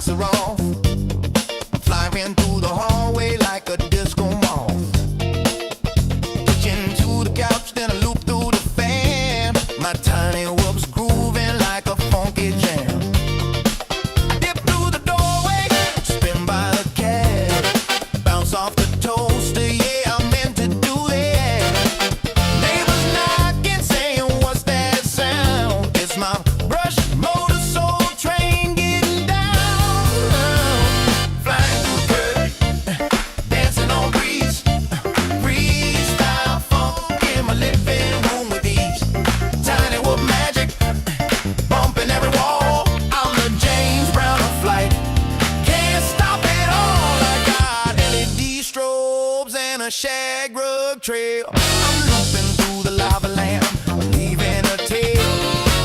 lights are off. Flying through the hallway like a disco moth. Pitching to the couch, then I loop through the fan. My tiny whoop's grooving like a funky jam. I dip through the doorway, spin by the cab, bounce off the toaster, yeah, I meant to do that. Neighbors knocking, saying, what's that sound? It's my brush motor soul train getting down. Flying through the curtain, dancing on breeze. Freestyle funk in my living room with ease. Tiny whoop magic, bumping every wall. I'm the James Brown of flight. Can't stop it all. I got LED strobes and a shag rug trail. I'm looping through the lava lamp, leaving a tail.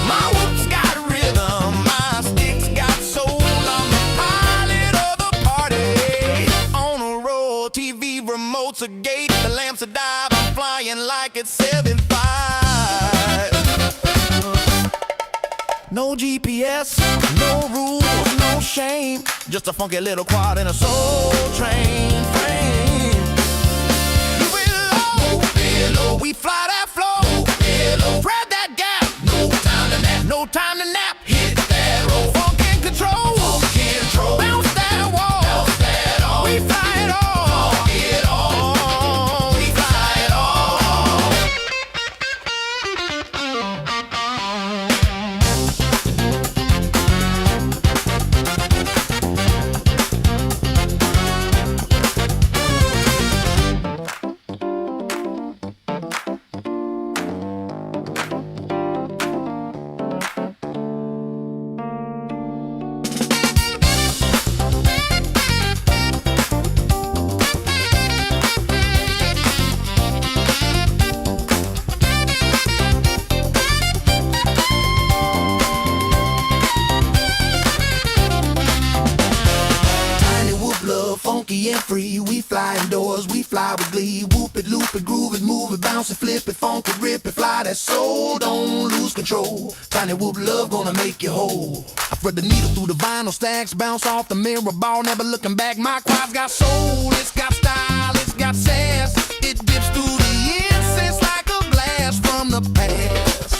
My whoop's got rhythm, my sticks got soul. I'm the pilot of the party. On a roll, TV remotes a gate, the lamps a dive. I'm flying like it's 7.5. No GPS, no rules, no shame. Just a funky little quad in a soul train frame. Move it low, we fly that flow. Grab that gap, no time to nap. Hit that roll, funk and control. Bounce that wall, we fly it all. We fly it all. Tiny whoop love, funky and free. We fly indoors, we fly with glee. Whoop it, loop it, groove it, move it, bounce it, flip it, funk it, rip it, fly that soul, don't lose control. Tiny whoop love gonna make you whole. I thread the needle through the vinyl stacks, bounce off the mirror ball, never looking back. My quad's got soul, it's got style, it's got sass. It dips through the incense like a blast from the past.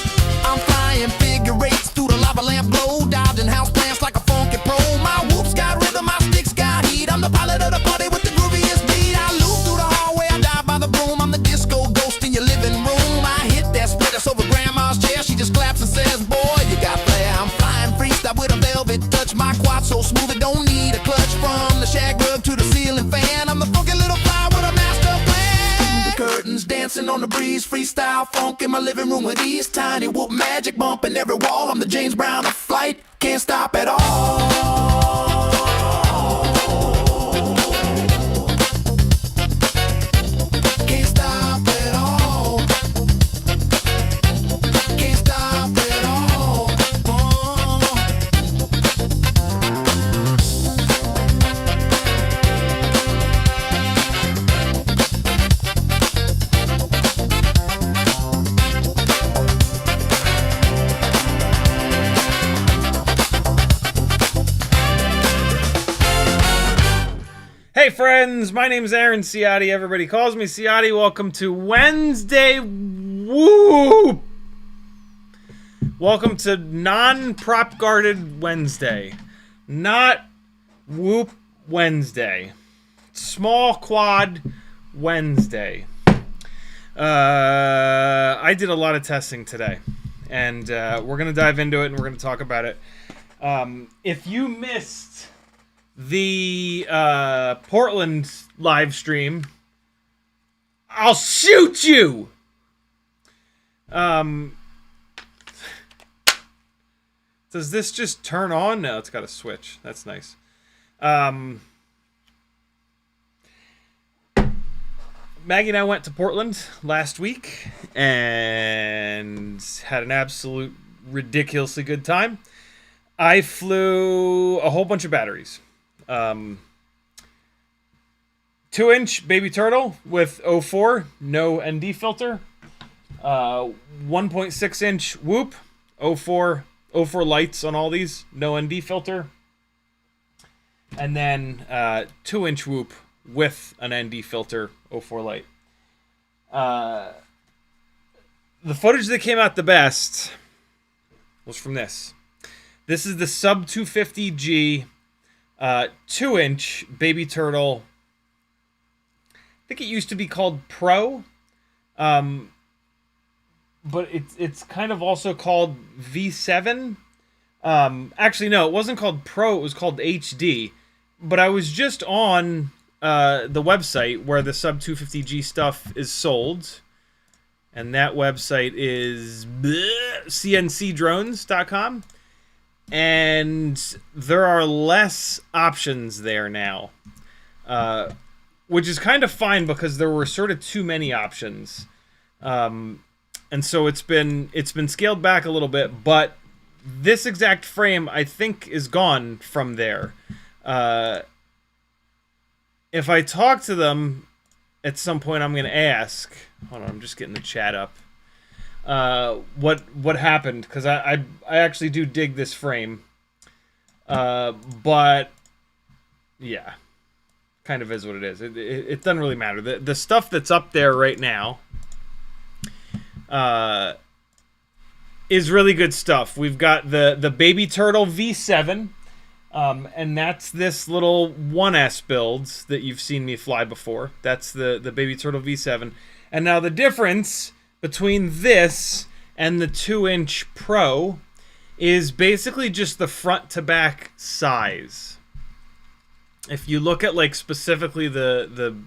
I'm flying figure eights through the lava lamp glow, dodging house plants like a funky pro. My whoop's got rhythm, my sticks got heat. I'm the pilot of the party with the grooviest beat. I loop through the hallway, I dive by the broom. I'm the disco ghost in your living room. I hit that split, it's over grandma's chair. She just claps and says, boy, you got flair. I'm flying freestyle with a velvet touch. My quad so smooth it don't need a clutch. From the shag rug to the ceiling fan, I'm the funky little fly with a master plan. The curtains dancing on the breeze. Freestyle funk in my living room with ease. Tiny whoop magic bumping every wall. I'm the James Brown of flight. Can't stop at all. Can't stop at all. Can't stop at all. Hey friends, my name is Aaron Ciotti. Everybody calls me Ciotti. Welcome to Wednesday Whoop. Welcome to non-prop guarded Wednesday. Not Whoop Wednesday. Small quad Wednesday. I did a lot of testing today, and we're going to dive into it and we're going to talk about it. If you missed the Portland live stream, I'll shoot you. Does this just turn on? No, it's got a switch. That's nice. Maggie and I went to Portland last week and had an absolute ridiculously good time. I flew a whole bunch of batteries. 2-inch baby turtle with 04, no ND filter. 1.6-inch whoop, 04 lights on all these, no ND filter. and then 2-inch whoop with an ND filter 04 light. The footage that came out the best was from this. This is the sub 250G 2-inch baby turtle. I think it used to be called Pro, but it's kind of also called V7. Actually, no, it wasn't called Pro. It was called HD. But I was just on the website where the sub 250G stuff is sold. And that website is cncdrones.com. And there are less options there now. Which is kind of fine because there were sort of too many options. And so it's been scaled back a little bit, but this exact frame I think is gone from there. If I talk to them at some point, I'm going to ask. Hold on, I'm just getting the chat up. What happened? Because I actually do dig this frame. But yeah, kind of is what it is. It doesn't really matter. The stuff that's up there right now is really good stuff. We've got the Baby Turtle V7. And that's this little 1S builds that you've seen me fly before. That's the Baby Turtle V7. And now the difference between this and the 2-inch Pro is basically just the front to back size. If you look at like specifically the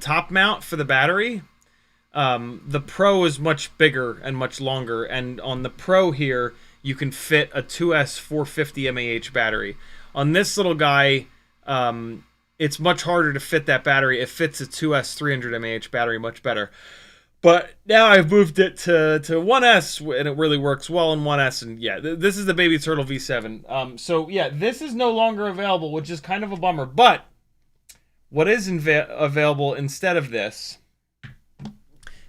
top mount for the battery, the Pro is much bigger and much longer. And on the Pro here, you can fit a 2S 450 mAh battery. On this little guy, it's much harder to fit that battery. It fits a 2S 300 mAh battery much better. But now I've moved it to 1S, and it really works well in 1S. And yeah, this is the Baby Turtle V7. So yeah, this is no longer available, which is kind of a bummer. But what is available instead of this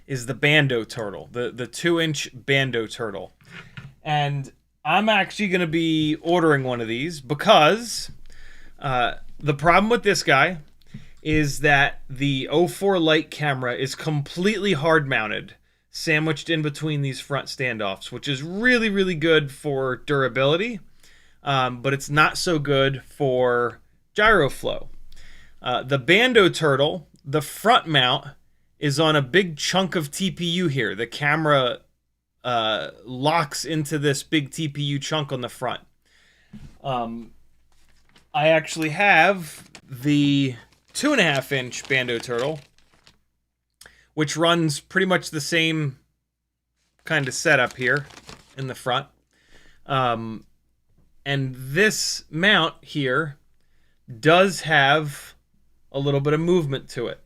is the Bando Turtle, the 2-inch Bando Turtle. And I'm actually going to be ordering one of these because the problem with this guy is that the 04 light camera is completely hard mounted, sandwiched in between these front standoffs, which is really, really good for durability, but it's not so good for gyro flow. The Bando Turtle, the front mount, is on a big chunk of TPU here. The camera locks into this big TPU chunk on the front. I actually have the 2.5-inch Bando Turtle, which runs pretty much the same kind of setup here in the front. And this mount here does have a little bit of movement to it.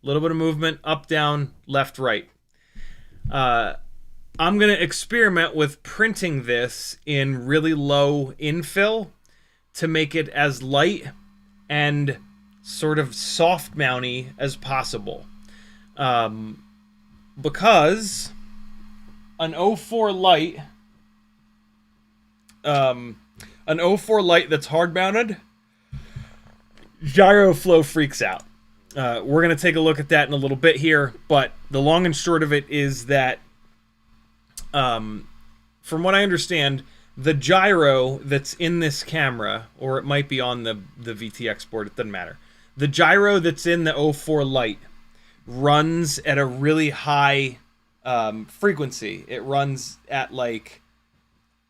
A little bit of movement up, down, left, right. I'm going to experiment with printing this in really low infill to make it as light and sort of soft mounty as possible. Because an 04 light, that's hard mounted, gyro flow freaks out. We're going to take a look at that in a little bit here, but the long and short of it is that from what I understand, the gyro that's in this camera, or it might be on the VTX board, it doesn't matter. The gyro that's in the 04 light runs at a really high frequency. It runs at like,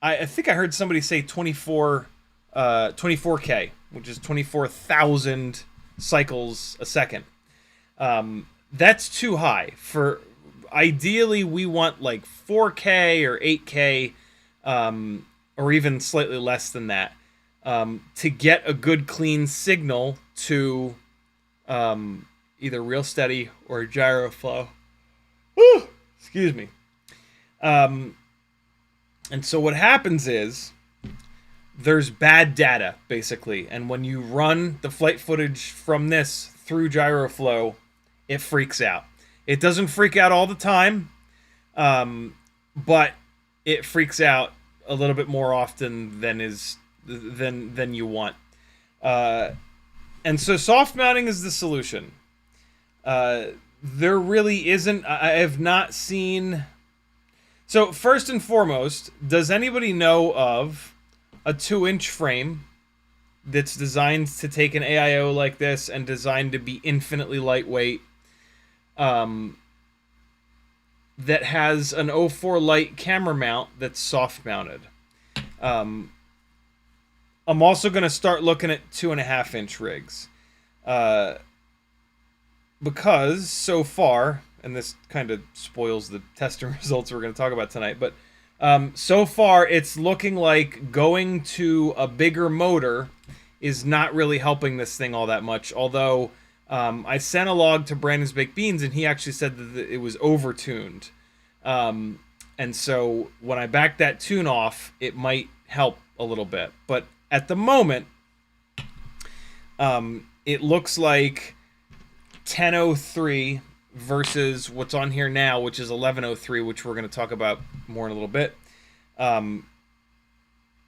I think I heard somebody say 24K, which is 24,000 cycles a second. That's too high. For ideally, we want like 4K or 8K, or even slightly less than that, to get a good clean signal to either real steady or gyro flow. Woo! Excuse me. And so what happens is there's bad data, basically, and when you run the flight footage from this through gyro flow, it freaks out. It doesn't freak out all the time, but it freaks out a little bit more often than you want. And so soft mounting is the solution. There really isn't. I have not seen. So first and foremost, does anybody know of a 2-inch frame that's designed to take an AIO like this and designed to be infinitely lightweight, that has an 04 light camera mount that's soft mounted? I'm also going to start looking at 2.5-inch rigs, because so far, and this kind of spoils the testing results we're going to talk about tonight, but so far it's looking like going to a bigger motor is not really helping this thing all that much. Although I sent a log to Brandon's Baked Beans, and he actually said that it was over-tuned. And so when I back that tune off, it might help a little bit. But at the moment, it looks like 1003 versus what's on here now, which is 1103, which we're going to talk about more in a little bit.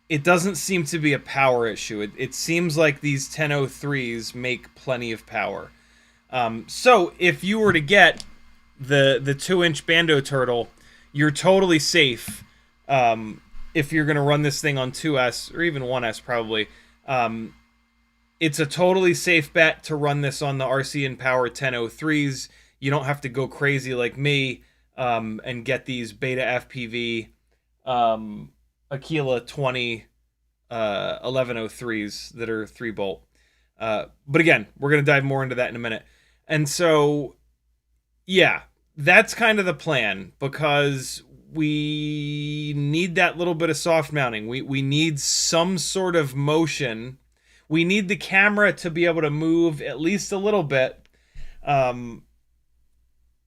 It doesn't seem to be a power issue. It seems like these 1003s make plenty of power. So if you were to get the 2-inch Bando Turtle, you're totally safe. If you're going to run this thing on 2S or even 1S probably, it's a totally safe bet to run this on the RC Power 1003s. You don't have to go crazy like me and get these Beta FPV Aquila 20 1103s that are 3-bolt. But again, we're going to dive more into that in a minute. And so, yeah, that's kind of the plan, because we need that little bit of soft mounting. We need some sort of motion. We need the camera to be able to move at least a little bit,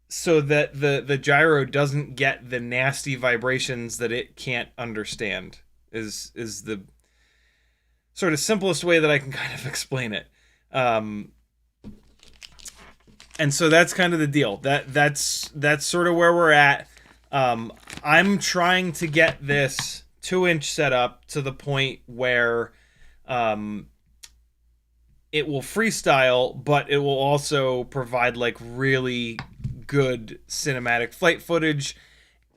so that the gyro doesn't get the nasty vibrations that it can't understand, is the sort of simplest way that I can kind of explain it. And so that's kind of the deal. That's sort of where we're at. I'm trying to get this 2-inch set up to the point where it will freestyle, but it will also provide like really good cinematic flight footage.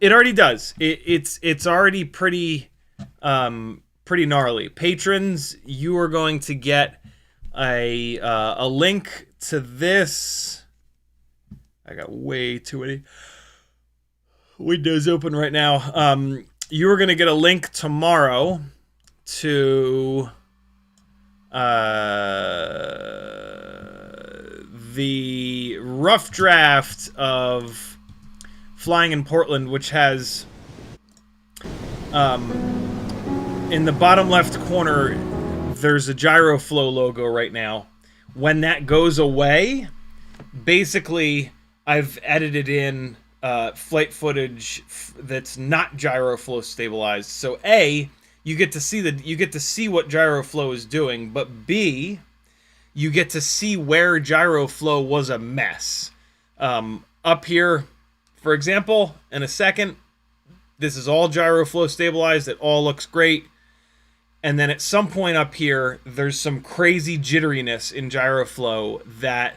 It already does. It's already pretty gnarly. Patrons, you are going to get a link to this. I got way too many windows open right now. You are going to get a link tomorrow to the rough draft of Flying in Portland, which has in the bottom left corner, there's a Gyroflow logo right now. When that goes away, basically I've edited in flight footage that's not Gyroflow stabilized. So A, you get to see what Gyroflow is doing, but B, you get to see where Gyroflow was a mess. Up here, for example, in a second, this is all Gyroflow stabilized. It all looks great. And then at some point up here, there's some crazy jitteriness in Gyroflow that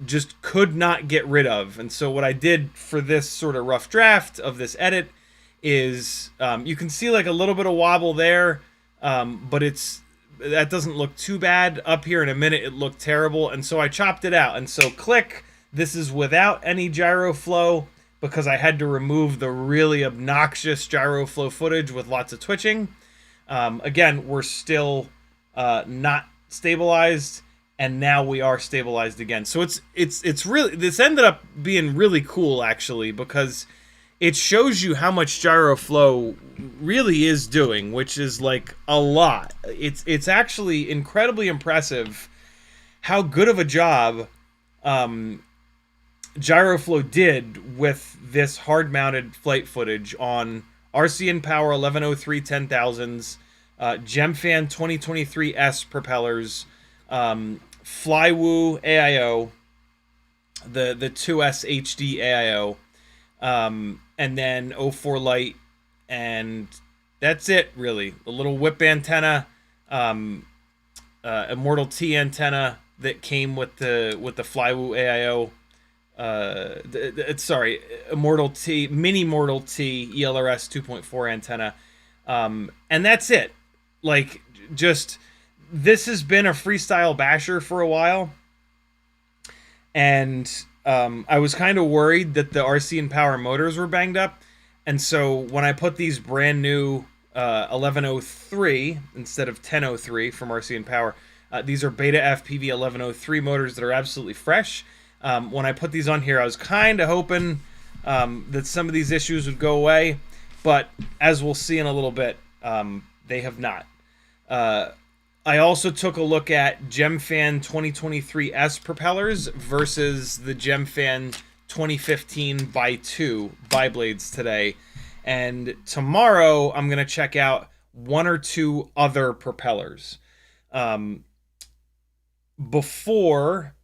just could not get rid of. And so what I did for this sort of rough draft of this edit is you can see like a little bit of wobble there, but that doesn't look too bad. Up here in a minute, it looked terrible. And so I chopped it out. And so click, this is without any Gyroflow, because I had to remove the really obnoxious Gyroflow footage with lots of twitching. Again, we're still not stabilized, and now we are stabilized again. So it's really, this ended up being really cool actually, because it shows you how much Gyroflow really is doing, which is like a lot. It's actually incredibly impressive how good of a job Gyroflow did with this hard-mounted flight footage on RC Power 1103 10,000s, Gemfan 2023S propellers, Flywoo AIO, the 2S HD AIO, and then 04 light, and that's it really. A little whip antenna, Immortal T antenna that came with the Flywoo AIO. Sorry, Immortal T, Mini Mortal T ELRS 2.4 antenna, and that's it. Like, just, this has been a freestyle basher for a while, and I was kind of worried that the RC and Power motors were banged up, and so when I put these brand new 1103 instead of 1003 from RC and Power, these are Beta FPV 1103 motors that are absolutely fresh. When I put these on here, I was kind of hoping that some of these issues would go away, but as we'll see in a little bit, they have not. I also took a look at GemFan 2023S propellers versus the GemFan 2015 x2 bi-blades today. And tomorrow I'm going to check out one or two other propellers. Before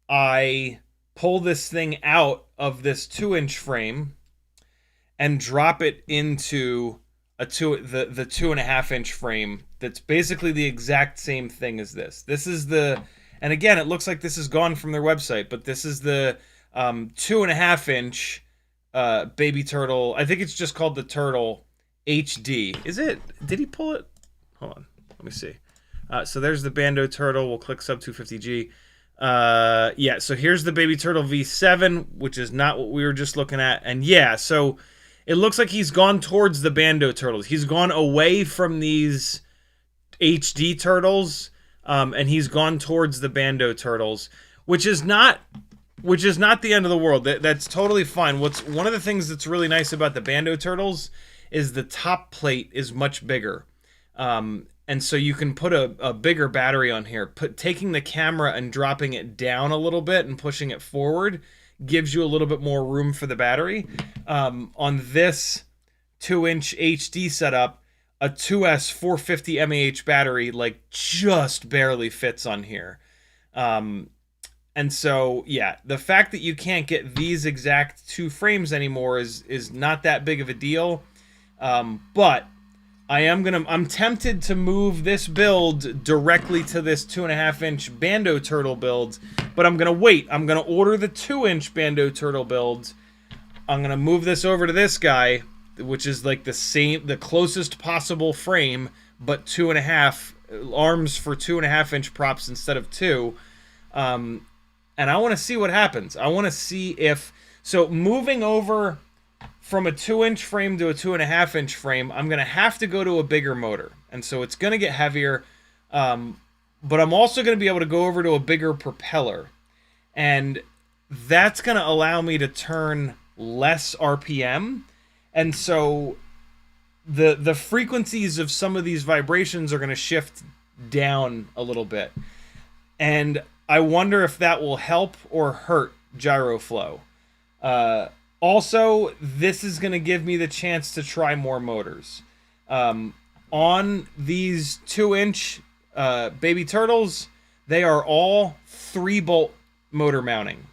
I pull this thing out of this 2-inch frame and drop it into the 2.5-inch frame that's basically the exact same thing as this. This is the, and again, it looks like this is gone from their website, but this is the 2.5-inch Baby Turtle. I think it's just called the Turtle HD. Is it? Did he pull it? Hold on. Let me see. So there's the Bando Turtle. We'll click sub 250G. Yeah, so here's the Baby Turtle V7, which is not what we were just looking at. And yeah, so it looks like he's gone towards the Bando Turtles. He's gone away from these HD turtles, and he's gone towards the Bando Turtles, which is not the end of the world. That's totally fine. One of the things that's really nice about the Bando Turtles is the top plate is much bigger. And so you can put a bigger battery on here. Taking the camera and dropping it down a little bit and pushing it forward gives you a little bit more room for the battery. On this 2-inch HD setup, a 2S 450 mAh battery like just barely fits on here. And so, yeah, the fact that you can't get these exact two frames anymore is not that big of a deal. But I'm tempted to move this build directly to this 2.5-inch Bando Turtle build, but I'm gonna wait. I'm gonna order the 2-inch Bando Turtle build. I'm gonna move this over to this guy, which is like the closest possible frame, but 2.5 arms for 2.5-inch props instead of 2. And I want to see what happens. I want to see if, so moving over from a 2-inch frame to a 2.5-inch frame, I'm going to have to go to a bigger motor. And so it's going to get heavier. But I'm also going to be able to go over to a bigger propeller. And that's going to allow me to turn less RPM. And so the frequencies of some of these vibrations are going to shift down a little bit. And I wonder if that will help or hurt gyro flow. Also, this is going to give me the chance to try more motors. On these 2-inch Baby Turtles, they are all 3-bolt motor mounting.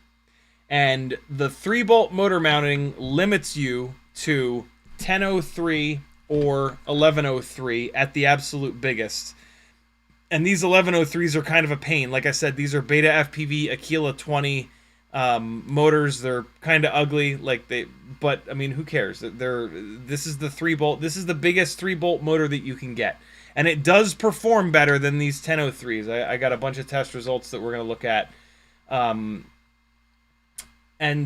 And the 3-bolt motor mounting limits you to 1003 or 1103 at the absolute biggest. And these 1103s are kind of a pain. Like I said, these are Beta FPV Aquila 20 motors. They're kind of ugly, but I mean, who cares? This is the 3-bolt. This is the biggest 3-bolt motor that you can get, and it does perform better than these 1003s. I got a bunch of test results that we're gonna look at. And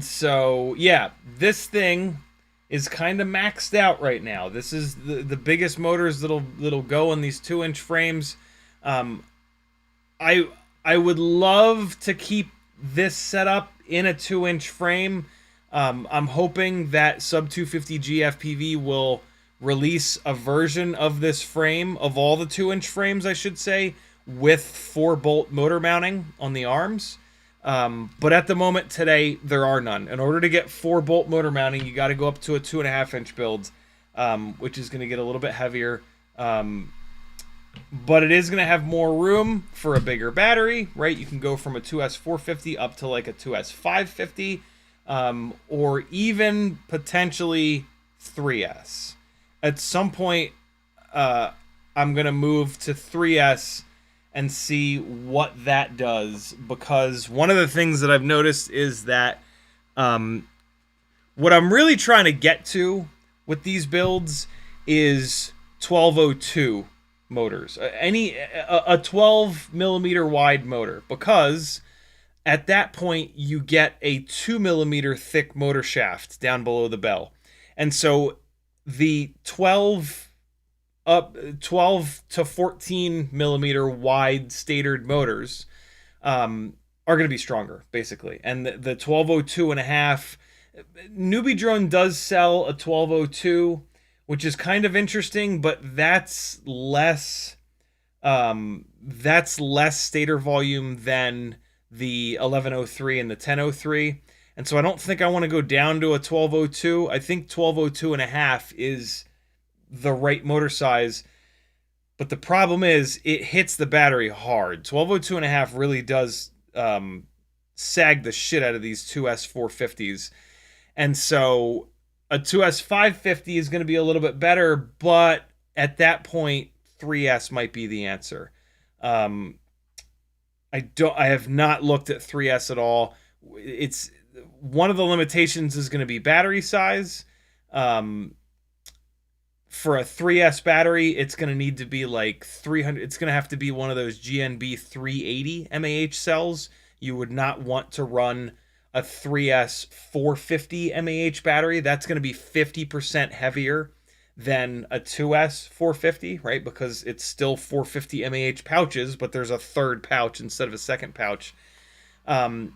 so yeah, this thing is kind of maxed out right now. This is the biggest motors that'll go in these 2-inch frames. I would love to keep this setup in a 2-inch frame. I'm hoping that sub 250G FPV will release a version of this frame, of all the 2-inch frames, I should say, with 4-bolt motor mounting on the arms. But at the moment today, there are none. In order to get 4-bolt motor mounting, you got to go up to a 2.5-inch build, which is going to get a little bit heavier. But it is going to have more room for a bigger battery, right? You can go from a 2S 450 up to like a 2S 550, or even potentially 3S. At some point, I'm going to move to 3S and see what that does, because one of the things that I've noticed is that what I'm really trying to get to with these builds is 1202 motors, a 12 millimeter wide motor, because at that point you get a 2 millimeter thick motor shaft down below the bell, and so the 12 to 14 millimeter wide statored motors are going to be stronger, basically. And the 1202 and a half, Newbie Drone does sell a 1202, which is kind of interesting, but that's less stator volume than the 1103 and the 1003. And so I don't think I want to go down to a 1202. I think 1202 and a half is the right motor size, but the problem is it hits the battery hard. 1202 and a half really does sag the shit out of these 2S 450s, and so a 2S 550 is going to be a little bit better, but at that point 3S might be the answer. I have not looked at 3S at all. It's one of the limitations is going to be battery size. For a 3S battery, it's going to need to be like 300. It's going to have to be one of those GNB 380 mAh cells. You would not want to run a 3S 450 mAh battery. That's going to be 50% heavier than a 2S 450, right? Because it's still 450 mAh pouches, but there's a third pouch instead of a second pouch. And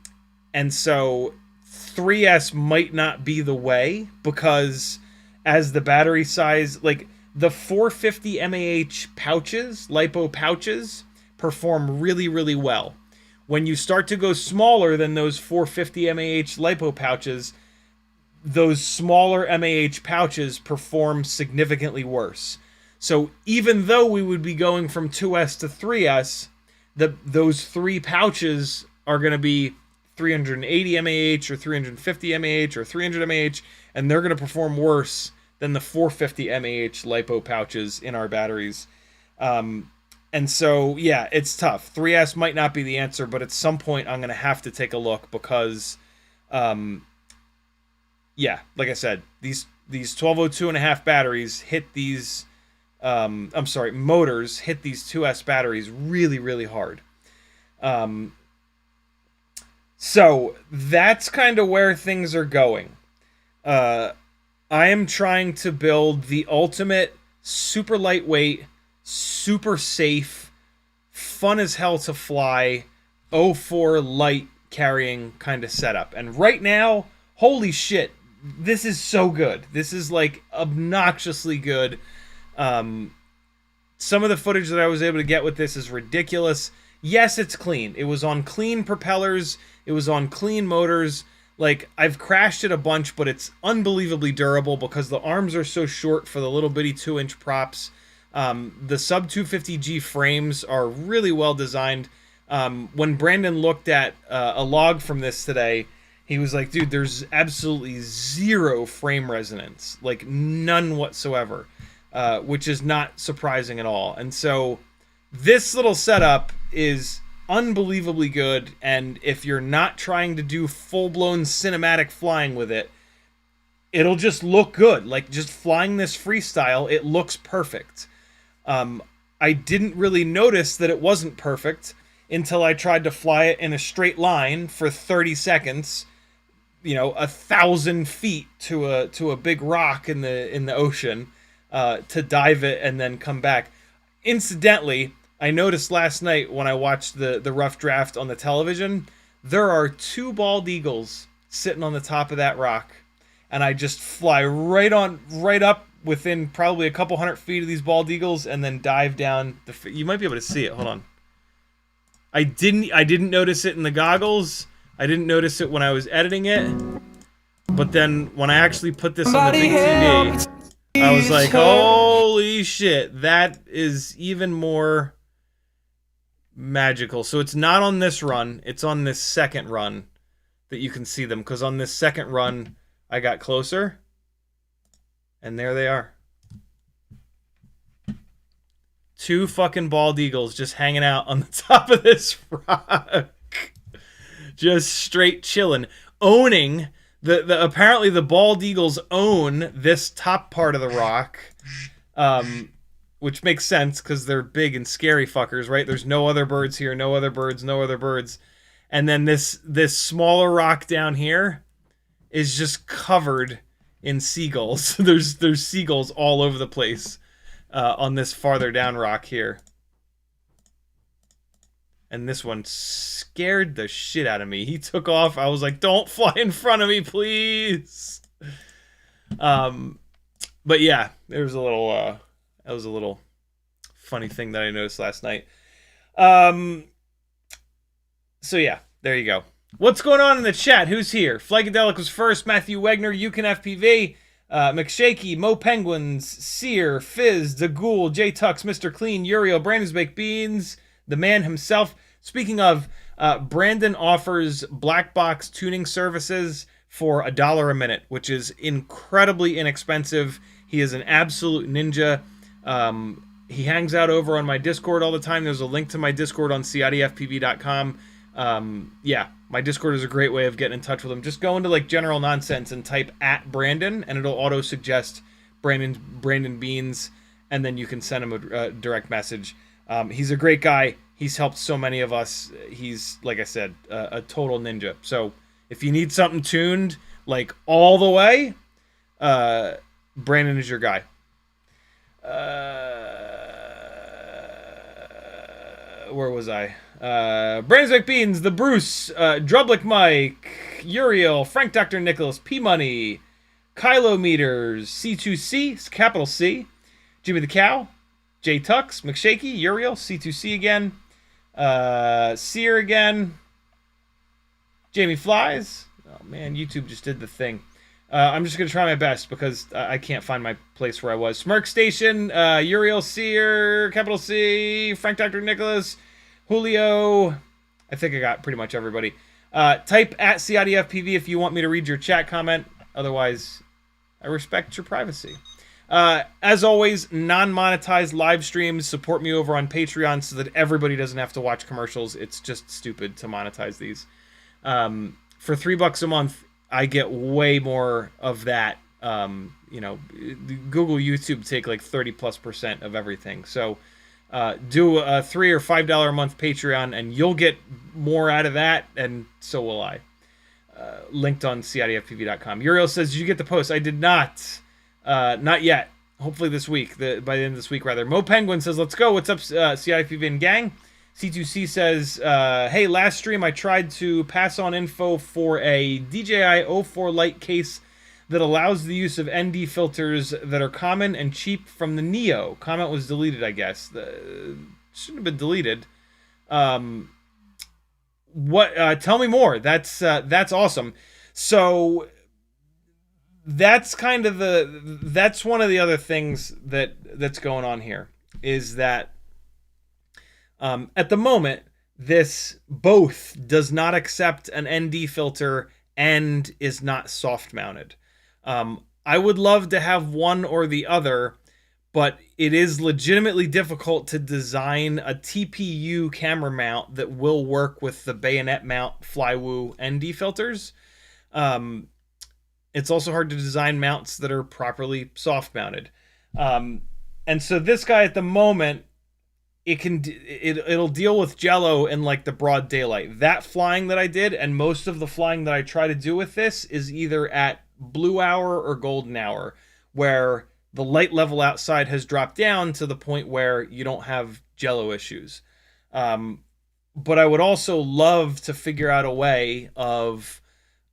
so 3S might not be the way, because as the battery size, like the 450 mAh pouches, lipo pouches, perform really, really well. When you start to go smaller than those 450 mAh lipo pouches, those smaller mAh pouches perform significantly worse. So even though we would be going from 2S to 3S, those three pouches are going to be 380 mAh or 350 mAh or 300 mAh, and they're going to perform worse than the 450 mAh lipo pouches in our batteries. And so, yeah, it's tough. 3S might not be the answer, but at some point I'm going to have to take a look, because, yeah, like I said, these 1202 and a half batteries hit these, motors hit these 2S batteries really, really hard. So that's kind of where things are going. I am trying to build the ultimate super lightweight, super safe, fun as hell to fly, 04 light carrying kind of setup. And right now, holy shit, this is so good. This is like obnoxiously good. Some of the footage that I was able to get with this is ridiculous. Yes, it's clean. It was on clean propellers. It was on clean motors. Like, I've crashed it a bunch, but it's unbelievably durable because the arms are so short for the little bitty 2-inch props. The sub 250G frames are really well designed. When Brandon looked at a log from this today, he was like, dude, there's absolutely zero frame resonance. Like, none whatsoever, which is not surprising at all. And so this little setup is unbelievably good, and if you're not trying to do full-blown cinematic flying with it, it'll just look good. Like, just flying this freestyle, it looks perfect. I didn't really notice that it wasn't perfect until I tried to fly it in a straight line for 30 seconds, 1,000 feet to a big rock in the ocean, to dive it and then come back. Incidentally, I noticed last night when I watched the rough draft on the television, there are 2 bald eagles sitting on the top of that rock, and I just fly right up within probably a couple hundred feet of these bald eagles, and then dive down. You might be able to see it. Hold on. I didn't notice it in the goggles. I didn't notice it when I was editing it, but then when I actually put this on the big TV, I was like, holy shit, that is even more magical. So it's not on this run, it's on this second run that you can see them, because on this second run I got closer and there they are. 2 fucking bald eagles just hanging out on the top of this rock. Just straight chilling. Owning, apparently the bald eagles own this top part of the rock. Which makes sense because they're big and scary fuckers, right? There's no other birds here, no other birds, no other birds. And then this smaller rock down here is just covered in seagulls. There's seagulls all over the place on this farther down rock here. And this one scared the shit out of me. He took off. I was like, don't fly in front of me, please. But yeah, there was a little, that was a little funny thing that I noticed last night. So yeah, there you go. What's going on in the chat? Who's here? Flagadelic was first. Matthew Wegner, CiottiFPV, McShaky, Mo Penguins, Sear, Fizz, The Ghoul, J Tux, Mr. Clean, Uriel, Brandon's Baked Beans, the man himself. Speaking of, Brandon offers black box tuning services for $1 a minute, which is incredibly inexpensive. He is an absolute ninja. He hangs out over on my Discord all the time. There's a link to my Discord on CiottiFPV.com. Yeah, my Discord is a great way of getting in touch with him. Just go into like general nonsense and type @Brandon, and it'll auto suggest Brandon Beans, and then you can send him a direct message. He's a great guy. He's helped so many of us. He's, like I said, a total ninja. So if you need something tuned like all the way, Brandon is your guy. Where was I? Brandon's Baked Beans, the Bruce, Drublick Mike, Uriel, Frank Dr. Nicholas, P Money, Kylo Meters, C2C, capital C, Jimmy the Cow, J Tux, McShaky, Uriel, C2C again, Sear again, Jamie Flies. Oh man, YouTube just did the thing. I'm just going to try my best because I can't find my place where I was. Smirk Station, Uriel, Sear, capital C, Frank Dr. Nicholas, Julio. I think I got pretty much everybody. Type @CiottiFPV if you want me to read your chat comment. Otherwise, I respect your privacy. As always, non-monetized live streams. Support me over on Patreon so that everybody doesn't have to watch commercials. It's just stupid to monetize these. For $3 a month, I get way more of that. You know, Google, YouTube take like 30+% of everything. So do a $3 or $5 a month Patreon, and you'll get more out of that, and so will I. Linked on CiottiFPV.com. Uriel says, "Did you get the post?" I did not. Not yet. Hopefully this week. By the end of this week, rather. Mo Penguin says, "Let's go. What's up, CiottiFPV and gang?" C2C says, "Hey, last stream I tried to pass on info for a DJI O4 Lite case that allows the use of ND filters that are common and cheap from the Neo. Comment was deleted, I guess. Shouldn't have been deleted. What? Tell me more. That's awesome. So that's kind of that's one of the other things that's going on here is that at the moment this both does not accept an ND filter and is not soft mounted. I would love to have one or the other, but it is legitimately difficult to design a TPU camera mount that will work with the bayonet mount Flywoo ND filters. It's also hard to design mounts that are properly soft mounted. And so this guy at the moment, it'll deal with jello in like the broad daylight. That flying that I did, and most of the flying that I try to do with this is either at blue hour or golden hour, where the light level outside has dropped down to the point where you don't have jello issues. But I would also love to figure out a way of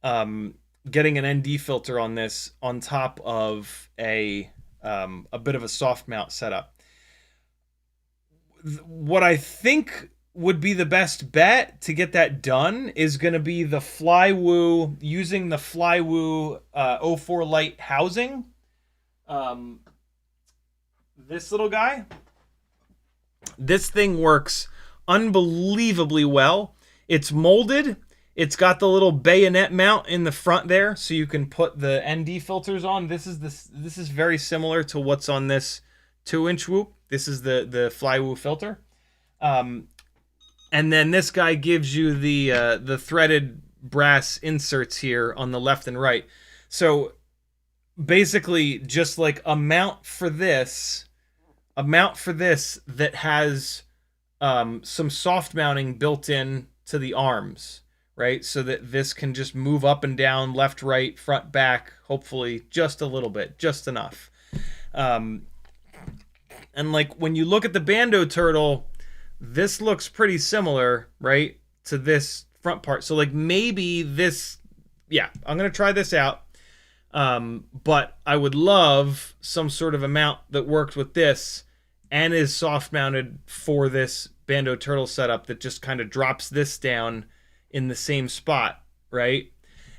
getting an ND filter on this on top of a bit of a soft mount setup. What I think would be the best bet to get that done is going to be the Flywoo, using the Flywoo O4 Lite housing. This little guy. This thing works unbelievably well. It's molded. It's got the little bayonet mount in the front there, so you can put the ND filters on. This is very similar to what's on this 2-inch whoop. This is the fly woo filter. And then this guy gives you the threaded brass inserts here on the left and right. So basically just like a mount for this that has some soft mounting built in to the arms, right? So that this can just move up and down, left, right, front, back, hopefully just a little bit, just enough. And like when you look at the Bando Turtle, this looks pretty similar, right, to this front part. So like maybe this, yeah, I'm going to try this out. But I would love some sort of a mount that worked with this and is soft mounted for this Bando Turtle setup that just kind of drops this down in the same spot, right?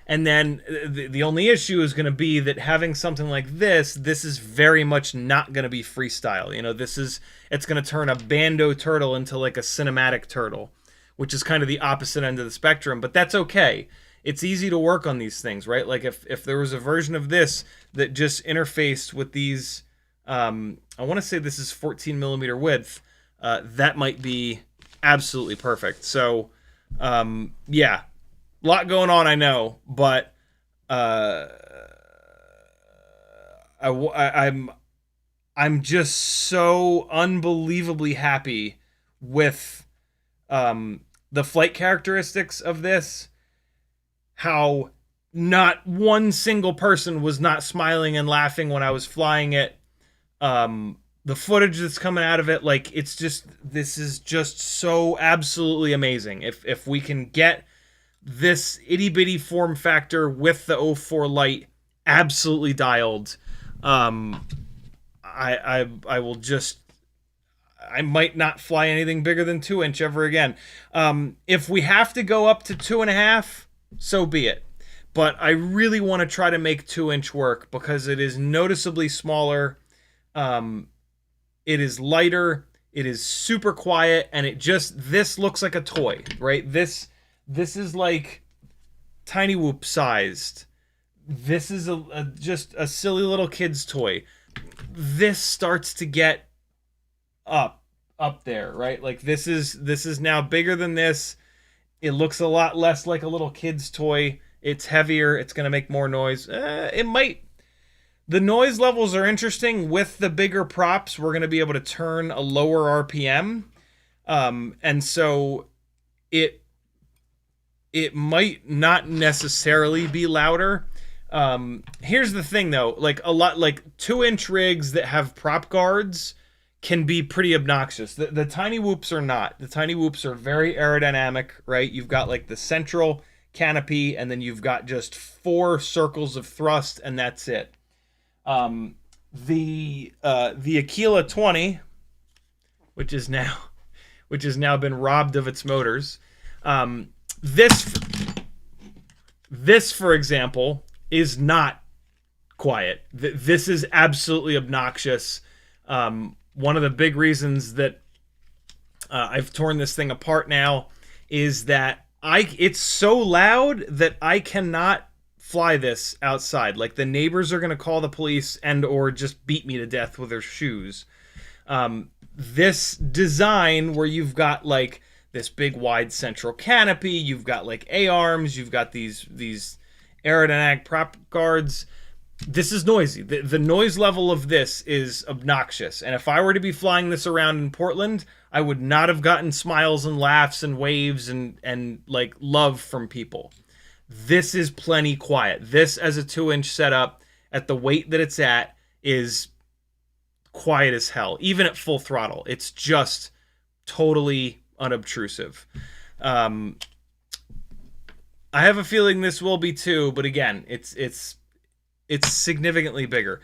And then the only issue is going to be that having something like this is very much not going to be freestyle. You know, it's going to turn a Bando Turtle into like a cinematic turtle, which is kind of the opposite end of the spectrum, but that's okay. It's easy to work on these things, right? Like if there was a version of this that just interfaced with these, I want to say this is 14 millimeter width, that might be absolutely perfect. So, yeah, a lot going on, I know, but I'm just so unbelievably happy with the flight characteristics of this. How not one single person was not smiling and laughing when I was flying it. The footage that's coming out of it, like, this is just so absolutely amazing. If we can get this itty bitty form factor with the 04 light absolutely dialed, I will just, I might not fly anything bigger than 2-inch ever again. If we have to go up to 2.5, so be it. But I really want to try to make 2-inch work because it is noticeably smaller. It is lighter. It is super quiet, and this looks like a toy, right? This is like Tiny Whoop sized. This is just a silly little kid's toy. This starts to get up there, right? Like this is now bigger than this. It looks a lot less like a little kid's toy. It's heavier. It's going to make more noise. It might. The noise levels are interesting. With the bigger props, we're going to be able to turn a lower RPM. And so it might not necessarily be louder. Here's the thing, though. Like 2-inch rigs that have prop guards can be pretty obnoxious. The tiny whoops are not. The tiny whoops are very aerodynamic, right? You've got like the central canopy, and then you've got just 4 circles of thrust, and that's it. The Aquila 20, which has now been robbed of its motors. This, for example, is not quiet. This is absolutely obnoxious. One of the big reasons that I've torn this thing apart now is that it's so loud that I cannot fly this outside. Like, the neighbors are going to call the police and or just beat me to death with their shoes. This design where you've got like this big wide central canopy, you've got like A-arms, you've got these aerodynamic prop guards. This is noisy. The noise level of this is obnoxious. And if I were to be flying this around in Portland, I would not have gotten smiles and laughs and waves and like love from people. This is plenty quiet. This, as a 2-inch setup, at the weight that it's at, is quiet as hell. Even at full throttle, it's just totally unobtrusive. I have a feeling this will be too, but again, it's significantly bigger.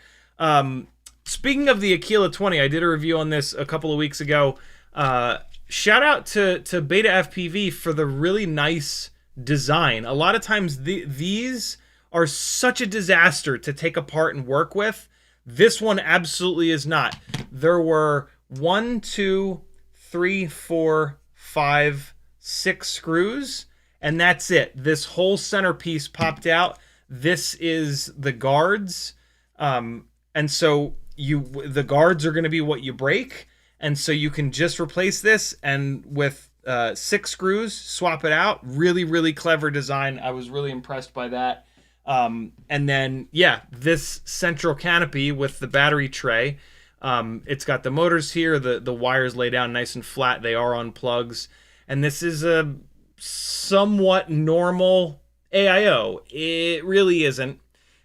Speaking of the Aquila 20, I did a review on this a couple of weeks ago. Shout out to Beta FPV for the really nice design. A lot of times these are such a disaster to take apart and work with. This one absolutely is not. There were 1, 2, 3, 4, 5, 6 screws, and that's it. This whole centerpiece popped out. This is the guards. And so the guards are going to be what you break, and so you can just replace this and with 6 screws swap it out. Really, really clever design. I was really impressed by that. And then yeah, this central canopy with the battery tray. It's got the motors here. The wires lay down nice and flat. They are on plugs, and this is a somewhat normal AIO. It really isn't.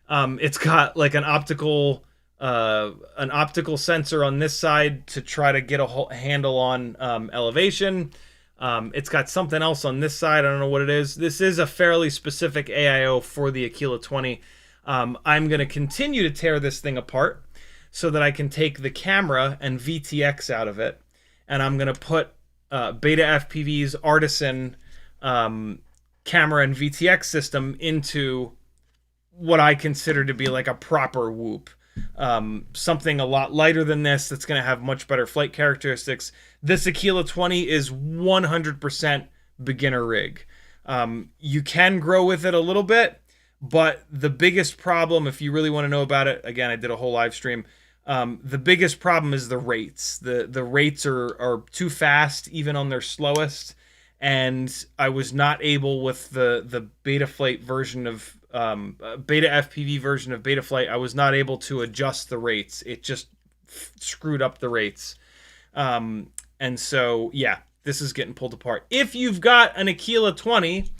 It's got like an optical sensor on this side to try to get a handle on elevation. It's got something else on this side. I don't know what it is. This is a fairly specific AIO for the Aquila 20. I'm going to continue to tear this thing apart so that I can take the camera and VTX out of it. And I'm going to put Beta FPV's Artisan camera and VTX system into what I consider to be like a proper Whoop. Something a lot lighter than this that's going to have much better flight characteristics. This Aquila 20 is 100% beginner rig. You can grow with it a little bit, but the biggest problem, if you really want to know about it, again, I did a whole live stream. The biggest problem is the rates. The rates are too fast, even on their slowest. And I was not able with the Betaflight version of Beta FPV version of Betaflight. I was not able to adjust the rates. It just screwed up the rates. And so yeah, this is getting pulled apart. If you've got an Aquila 20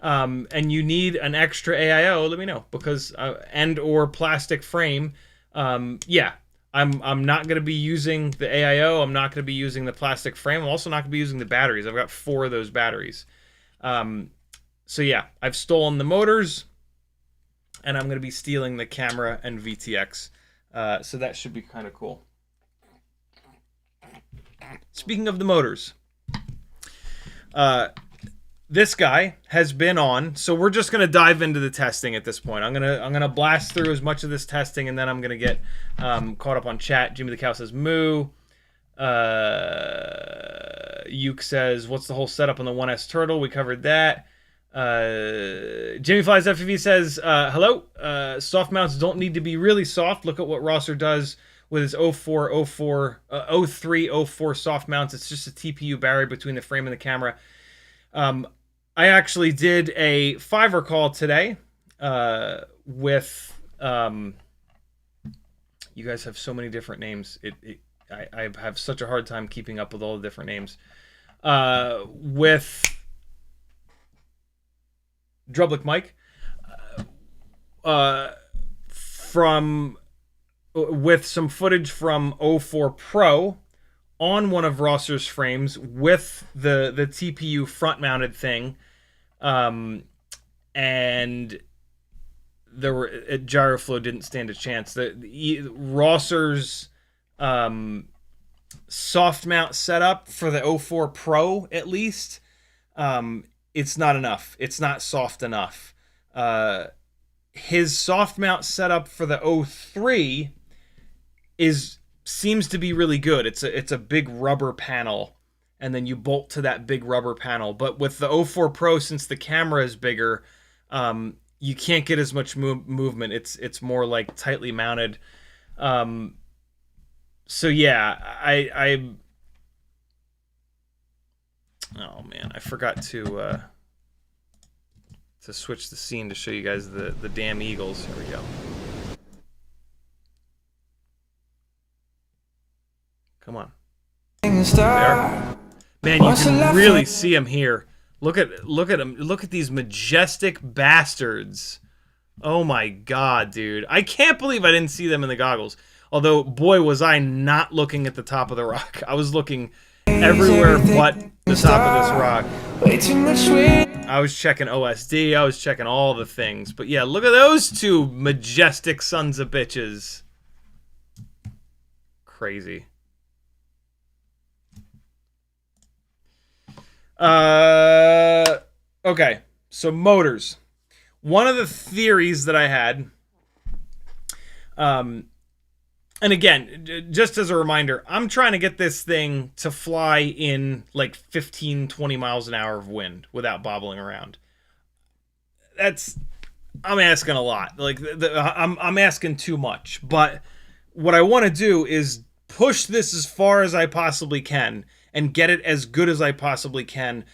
and you need an extra AIO, let me know, because and or plastic frame. Yeah, I'm not going to be using the AIO. I'm not going to be using the plastic frame. I'm also not going to be using the batteries. I've got 4 of those batteries. So yeah, I've stolen the motors, and I'm going to be stealing the camera and VTX. So that should be kind of cool. Speaking of the motors, this guy has been on, so we're just gonna dive into the testing at this point. I'm gonna blast through as much of this testing, and then I'm gonna get caught up on chat. Jimmy the Cow says moo. Yuke says, what's the whole setup on the 1S Turtle? We covered that. Jimmy Flies FPV says, hello. Soft mounts don't need to be really soft. Look at what Rosser does with his 03, 04 soft mounts. It's just a TPU barrier between the frame and the camera. I actually did a Fiverr call today with you guys have so many different names. I have such a hard time keeping up with all the different names. With Drublick Mike with some footage from 04 Pro on one of Rosser's frames with the TPU front mounted thing, and there were Gyroflow didn't stand a chance. Rosser's soft mount setup for the 04 Pro, at least, it's not enough. It's not soft enough. His soft mount setup for the 03 seems to be really good. It's a big rubber panel, and then you bolt to that big rubber panel. But with the 04 Pro, since the camera is bigger, you can't get as much movement. It's more like tightly mounted. So yeah, oh man, I forgot to switch the scene to show you guys the damn eagles. Here we go. Come on. There. Man, you can really see them here. Look at them. Look at these majestic bastards. Oh my god, dude. I can't believe I didn't see them in the goggles. Although, boy, was I not looking at the top of the rock. I was looking everywhere but the top of this rock. I was checking OSD. I was checking all the things. But yeah, look at those two majestic sons of bitches. Crazy. Okay, so motors. One of the theories that I had, and again, just as a reminder, I'm trying to get this thing to fly in like 15, 20 miles an hour of wind without bobbling around. I'm asking a lot. Like I'm asking too much, but what I want to do is push this as far as I possibly can and get it as good as I possibly can,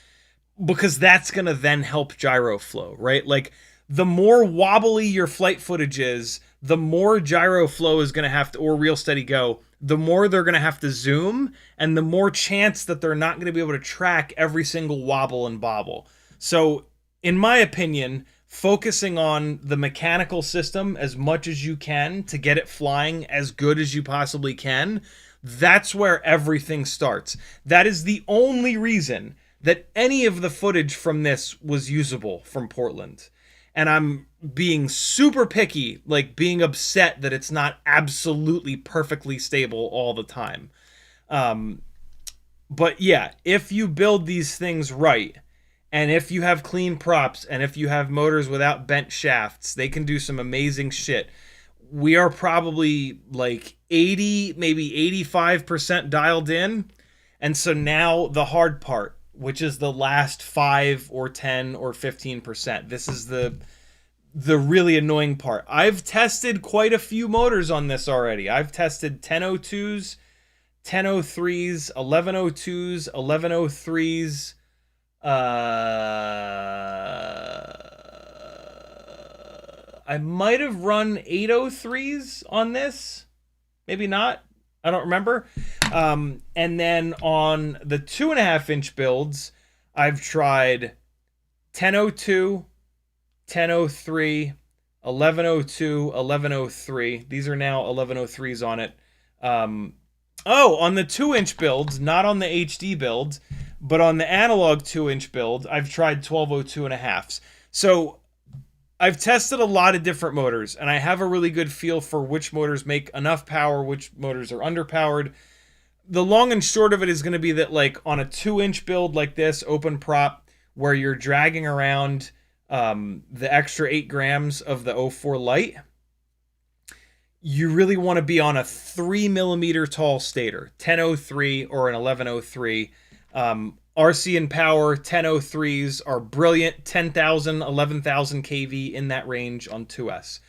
because that's going to then help gyro flow, right? Like, the more wobbly your flight footage is, the more gyro flow is going to have to, or real steady go, the more they're going to have to zoom, and the more chance that they're not going to be able to track every single wobble and bobble. So, in my opinion, focusing on the mechanical system as much as you can to get it flying as good as you possibly can, that's where everything starts. That is the only reason that any of the footage from this was usable from Portland. And I'm being super picky, like being upset that it's not absolutely perfectly stable all the time. But yeah, if you build these things right, and if you have clean props, and if you have motors without bent shafts, they can do some amazing shit. We are probably like 80, maybe 85% dialed in. And so now the hard part, which is the last 5 or 10 or 15%. This is the really annoying part. I've tested quite a few motors on this already. I've tested 1002s, 1003s, 1102s, 1103s. I might have run 803s on this. Maybe not. I don't remember. And then on the 2.5-inch builds, I've tried 1002, 1003, 1102, 1103. These are now 1103s on it. On the 2-inch builds, not on the HD build, but on the analog 2-inch build, I've tried 1202.5s. So I've tested a lot of different motors, and I have a really good feel for which motors make enough power, which motors are underpowered. The long and short of it is going to be that, like, on a 2-inch build like this, open prop, where you're dragging around the extra 8 grams of the 04 light, you really want to be on a 3mm tall stator, 1003 or an 1103. RC and Power 1003s are brilliant, 10,000, 11,000 kV in that range on 2S.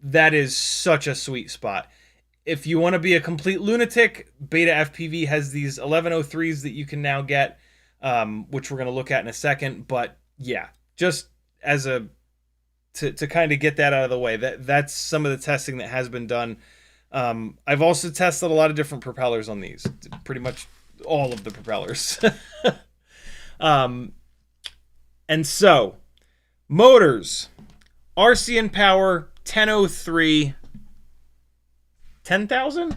That is such a sweet spot. If you want to be a complete lunatic, Beta FPV has these 1103s that you can now get, which we're going to look at in a second. But yeah, just as a to kind of get that out of the way, that's some of the testing that has been done. I've also tested a lot of different propellers on these, pretty much all of the propellers. And so, motors, RC and Power 1003, 10,000?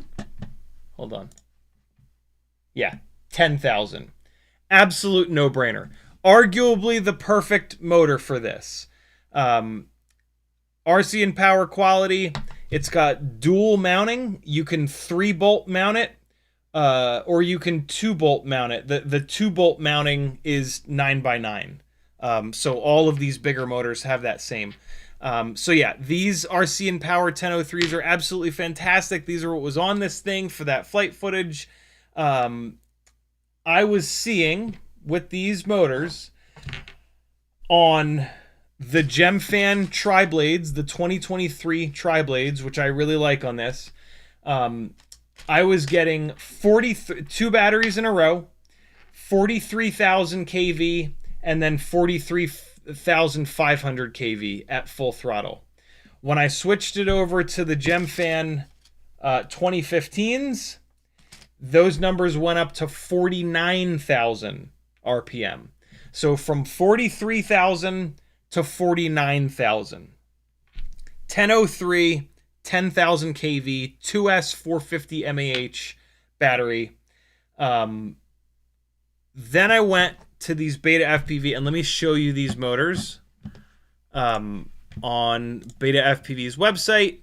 Hold on. Yeah, 10,000. Absolute no-brainer. Arguably the perfect motor for this. RC and Power quality. It's got dual mounting. You can 3-bolt mount it, or you can 2-bolt mount it. The 2-bolt mounting is 9x9. So all of these bigger motors have that same. So yeah, these RC and Power 1003s are absolutely fantastic. These are what was on this thing for that flight footage. I was seeing with these motors on the GemFan Tri-Blades, the 2023 Tri-Blades, which I really like on this. I was getting 2 batteries in a row, 43,000 kV, and then 43,500 kV at full throttle. When I switched it over to the GemFan 2015s, those numbers went up to 49,000 RPM. So from 43,000 to 49,000. 1003, 10,000 kV, 2S 450 mAh battery. Then I went to these Beta FPV, and let me show you these motors on Beta FPV's website.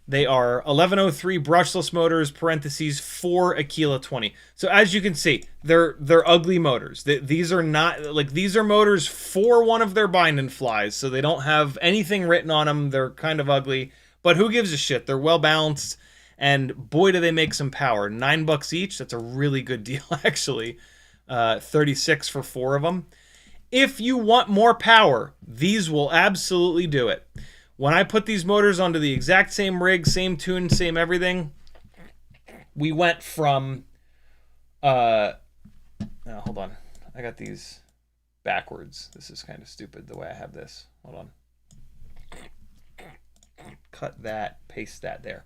They are 1103 brushless motors, parentheses 4 Aquila 20. So as you can see, they're ugly motors. These are not, like, these are motors for one of their bind and flies, so they don't have anything written on them. They're kind of ugly, but who gives a shit? They're well balanced, and boy do they make some power. $9 each. That's a really good deal, actually. 36 for 4 of them. If you want more power, these will absolutely do it. When I put these motors onto the exact same rig, same tune, same everything, we went from hold on. I got these backwards. This is kind of stupid the way I have this. Hold on. Cut that, paste that there.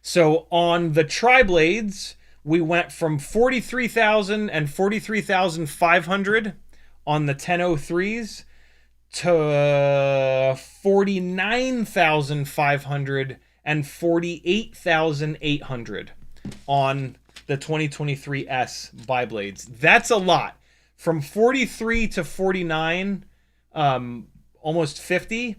So on the tri-blades, we went from 43,000 and 43,500 on the 1003s to 49,500 and 48,800 on the 2023S biblades. That's a lot. From 43 to 49, almost 50.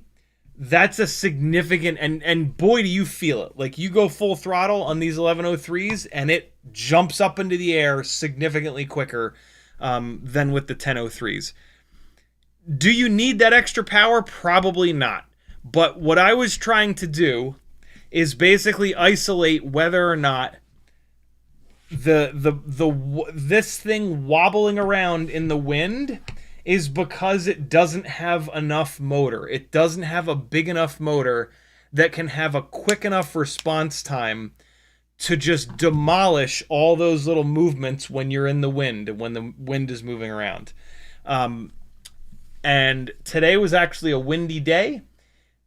That's a significant, and boy, do you feel it. Like, you go full throttle on these 1103s, and it jumps up into the air significantly quicker than with the 1003s. Do you need that extra power? Probably not. But what I was trying to do is basically isolate whether or not this thing wobbling around in the wind is because it doesn't have enough motor. It doesn't have a big enough motor that can have a quick enough response time to just demolish all those little movements when you're in the wind, when the wind is moving around. And today was actually a windy day,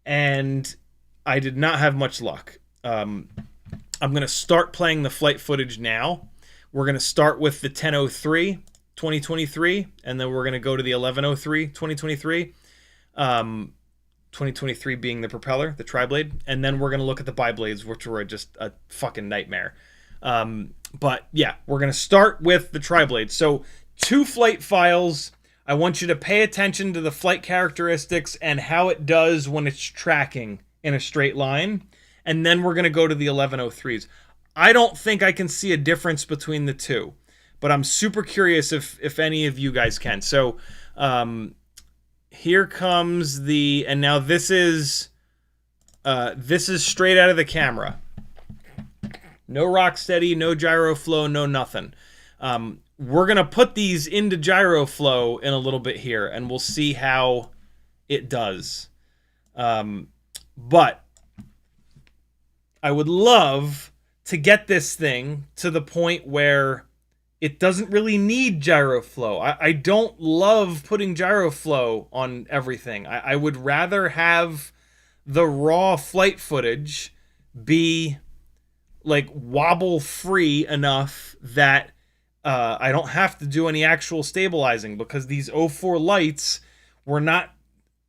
and I did not have much luck. I'm going to start playing the flight footage now. We're going to start with the 1003 2023, and then we're going to go to the 1103 2023. 2023 being the propeller, the tri-blade, and then we're going to look at the biblades, which were just a fucking nightmare. But yeah, we're going to start with the tri-blade. So 2 flight files. I want you to pay attention to the flight characteristics and how it does when it's tracking in a straight line. And then we're going to go to the 1103s. I don't think I can see a difference between the two, but I'm super curious if any of you guys can. So here comes the, and now this is straight out of the camera. No rock steady, no gyro flow, no nothing. We're going to put these into gyro flow in a little bit here, and we'll see how it does. But I would love to get this thing to the point where it doesn't really need gyro flow. I don't love putting gyro flow on everything. I would rather have the raw flight footage be like wobble free enough that I don't have to do any actual stabilizing, because these 04 lights were not,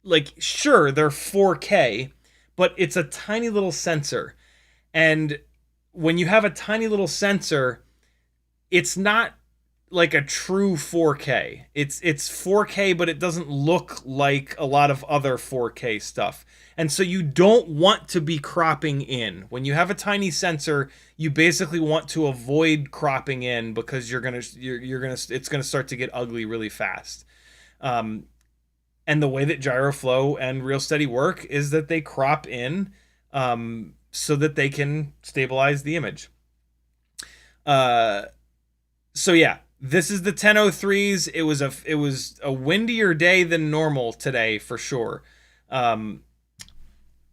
like, sure, they're 4K, but it's a tiny little sensor. And when you have a tiny little sensor, it's not like a true 4K. It's 4K, but it doesn't look like a lot of other 4K stuff. And so you don't want to be cropping in. When you have a tiny sensor, you basically want to avoid cropping in, because it's gonna start to get ugly really fast. And the way that gyro flow and real steady work is that they crop in so that they can stabilize the image. So yeah, this is the 1003s. It was a windier day than normal today for sure.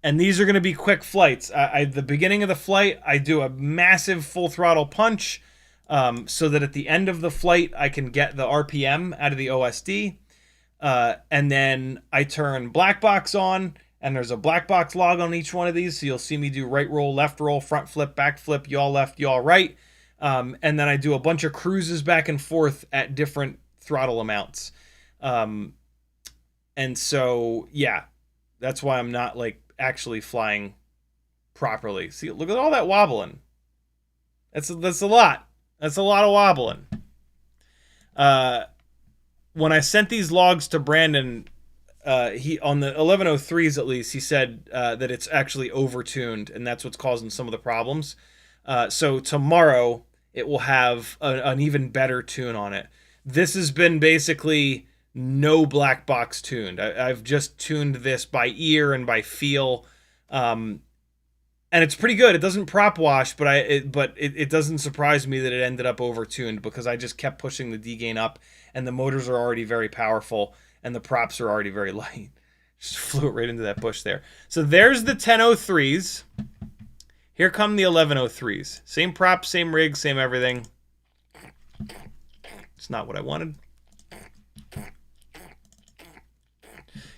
And these are going to be quick flights. The beginning of the flight, I do a massive full throttle punch so that at the end of the flight, I can get the RPM out of the OSD. And then I turn black box on, and there's a black box log on each one of these. So you'll see me do right roll, left roll, front flip, back flip, yaw left, yaw right. And then I do a bunch of cruises back and forth at different throttle amounts. And so, yeah, that's why I'm not like actually flying properly. See, look at all that wobbling. That's a lot. That's a lot of wobbling. When I sent these logs to Brandon, he, on the 1103s at least, he said that it's actually overtuned, and that's what's causing some of the problems. So tomorrow it will have an even better tune on it. This has been basically no black box tuned. I've just tuned this by ear and by feel, and it's pretty good. It doesn't prop wash, but it doesn't surprise me that it ended up overtuned, because I just kept pushing the D gain up, and the motors are already very powerful, and the props are already very light. Just flew it right into that bush there. So there's the 1003s. Here come the 1103s. Same prop, same rig, same everything. It's not what I wanted.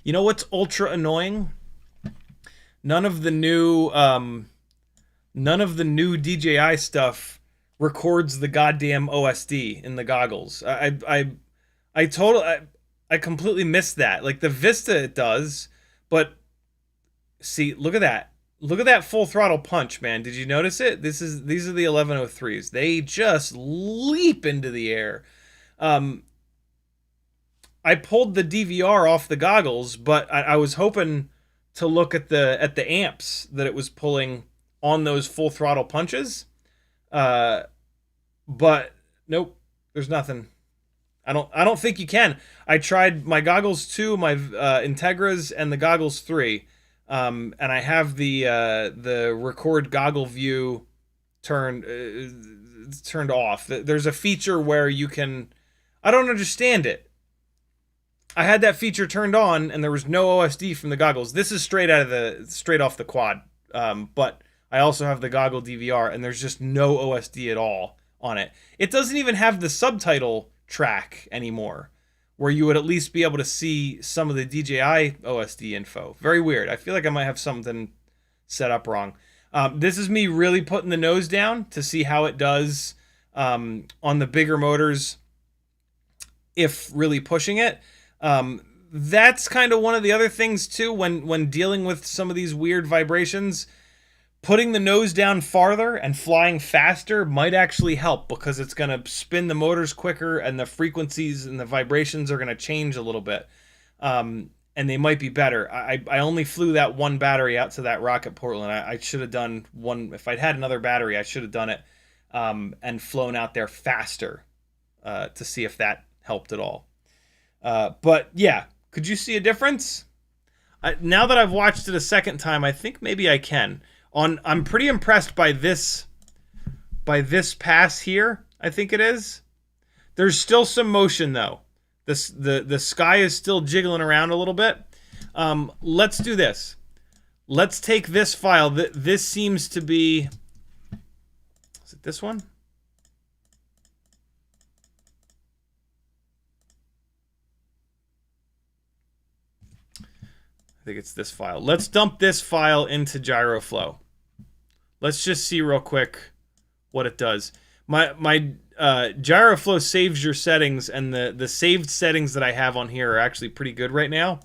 You know what's ultra annoying? None of the new DJI stuff records the goddamn OSD in the goggles. I completely missed that. Like the Vista it does, but see, look at that. Look at that full throttle punch, man. Did you notice it? These are the 1103s. They just leap into the air. I pulled the DVR off the goggles, but I was hoping to look at the amps that it was pulling on those full throttle punches. But nope, there's nothing. I don't think you can. I tried my goggles 2, my Integras, and the goggles 3. And I have the record goggle view turned off. There's a feature where you can. I don't understand it. I had that feature turned on, and there was no OSD from the goggles. This is straight off the quad. But I also have the goggle DVR, and there's just no OSD at all on it. It doesn't even have the subtitle track anymore, where you would at least be able to see some of the DJI OSD info. Very weird. I feel like I might have something set up wrong. This is me really putting the nose down to see how it does on the bigger motors if really pushing it. That's kind of one of the other things too when dealing with some of these weird vibrations. Putting the nose down farther and flying faster might actually help, because it's going to spin the motors quicker and the frequencies and the vibrations are going to change a little bit. And they might be better. I only flew that one battery out to that rock at Portland. I should have done one. If I'd had another battery, I should have done it and flown out there faster to see if that helped at all. But yeah, could you see a difference? Now that I've watched it a second time, I think maybe I can. I'm pretty impressed by this pass here, I think it is. There's still some motion though. The sky is still jiggling around a little bit. Let's do this. Let's take this file. This seems to be, is it this one? I think it's this file. Let's dump this file into GyroFlow. Let's just see real quick what it does. My GyroFlow saves your settings, and the saved settings that I have on here are actually pretty good right now.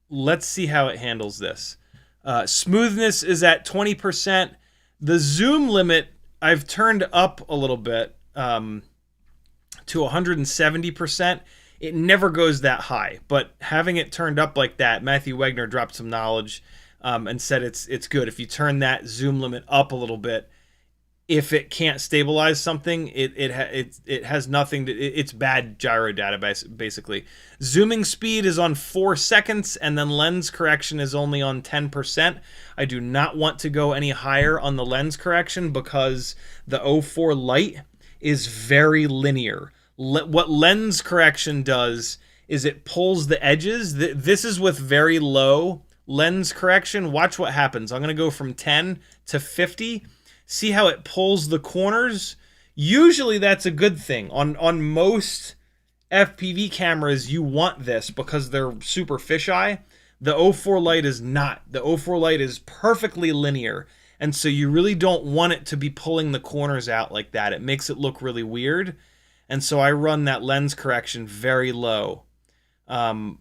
Let's see how it handles this. Smoothness is at 20%. The zoom limit I've turned up a little bit to 170%. It never goes that high, but having it turned up like that, Matthew Wegner dropped some knowledge and said it's good. If you turn that zoom limit up a little bit, if it can't stabilize something, it has nothing to. It's bad gyro data basically. Zooming speed is on 4 seconds, and then lens correction is only on 10%. I do not want to go any higher on the lens correction because the 04 Lite is very linear. What lens correction does is it pulls the edges. This is with very low lens correction. Watch what happens. I'm going to go from 10 to 50. See how it pulls the corners? Usually that's a good thing. On most FPV cameras, you want this because they're super fisheye. The 04 Lite is not. The 04 Lite is perfectly linear. And so you really don't want it to be pulling the corners out like that. It makes it look really weird. And so I run that lens correction very low. And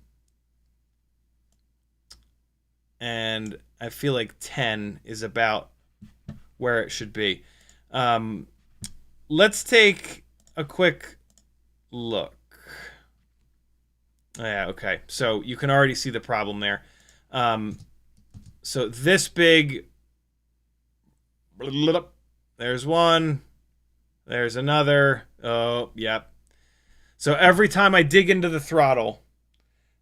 I feel like 10 is about where it should be. Let's take a quick look. Yeah, okay. So you can already see the problem there. So this big... There's one. There's another. Oh, yep. So every time I dig into the throttle,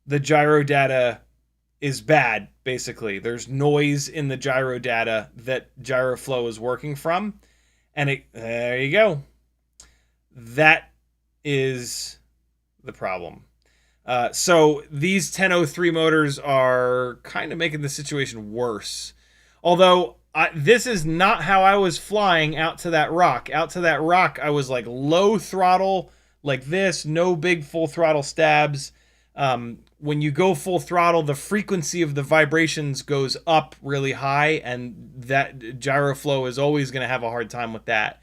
the gyro data is bad, basically. There's noise in the gyro data that GyroFlow is working from. And there you go. That is the problem. So these 1003 motors are kind of making the situation worse. Although this is not how I was flying out to that rock. Out to that rock, I was like low throttle, like this, no big full throttle stabs. When you go full throttle, the frequency of the vibrations goes up really high, and that gyro flow is always going to have a hard time with that,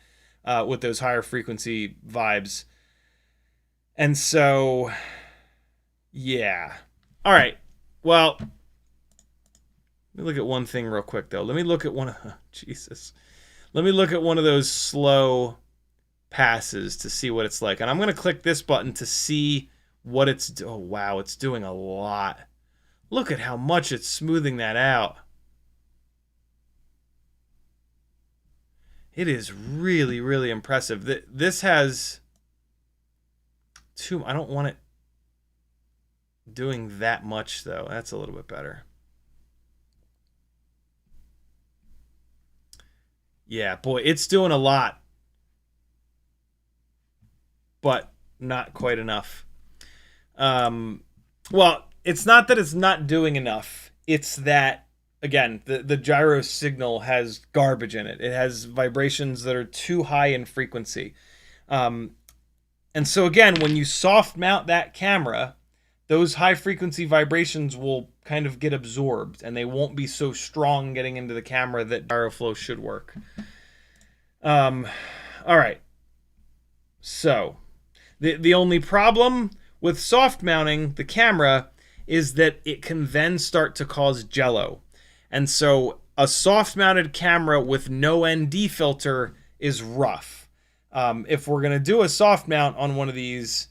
with those higher frequency vibes. And so, yeah. All right. Well, let me look at one thing real quick, though. Let me look at one of... Oh, Jesus. Let me look at one of those slow passes to see what it's like. And I'm going to click this button to see what it's... Oh, wow. It's doing a lot. Look at how much it's smoothing that out. It is really, really impressive. This has... I don't want it doing that much, though. That's a little bit better. Yeah, boy, it's doing a lot, but not quite enough. Well, it's not that it's not doing enough. It's that, again, the gyro signal has garbage in it. It has vibrations that are too high in frequency. And so, again, when you soft mount that camera, those high frequency vibrations will kind of get absorbed, and they won't be so strong getting into the camera that gyro flow should work. All right. So, the only problem with soft mounting the camera is that it can then start to cause jello. And so, a soft mounted camera with no ND filter is rough. If we're going to do a soft mount on one of these,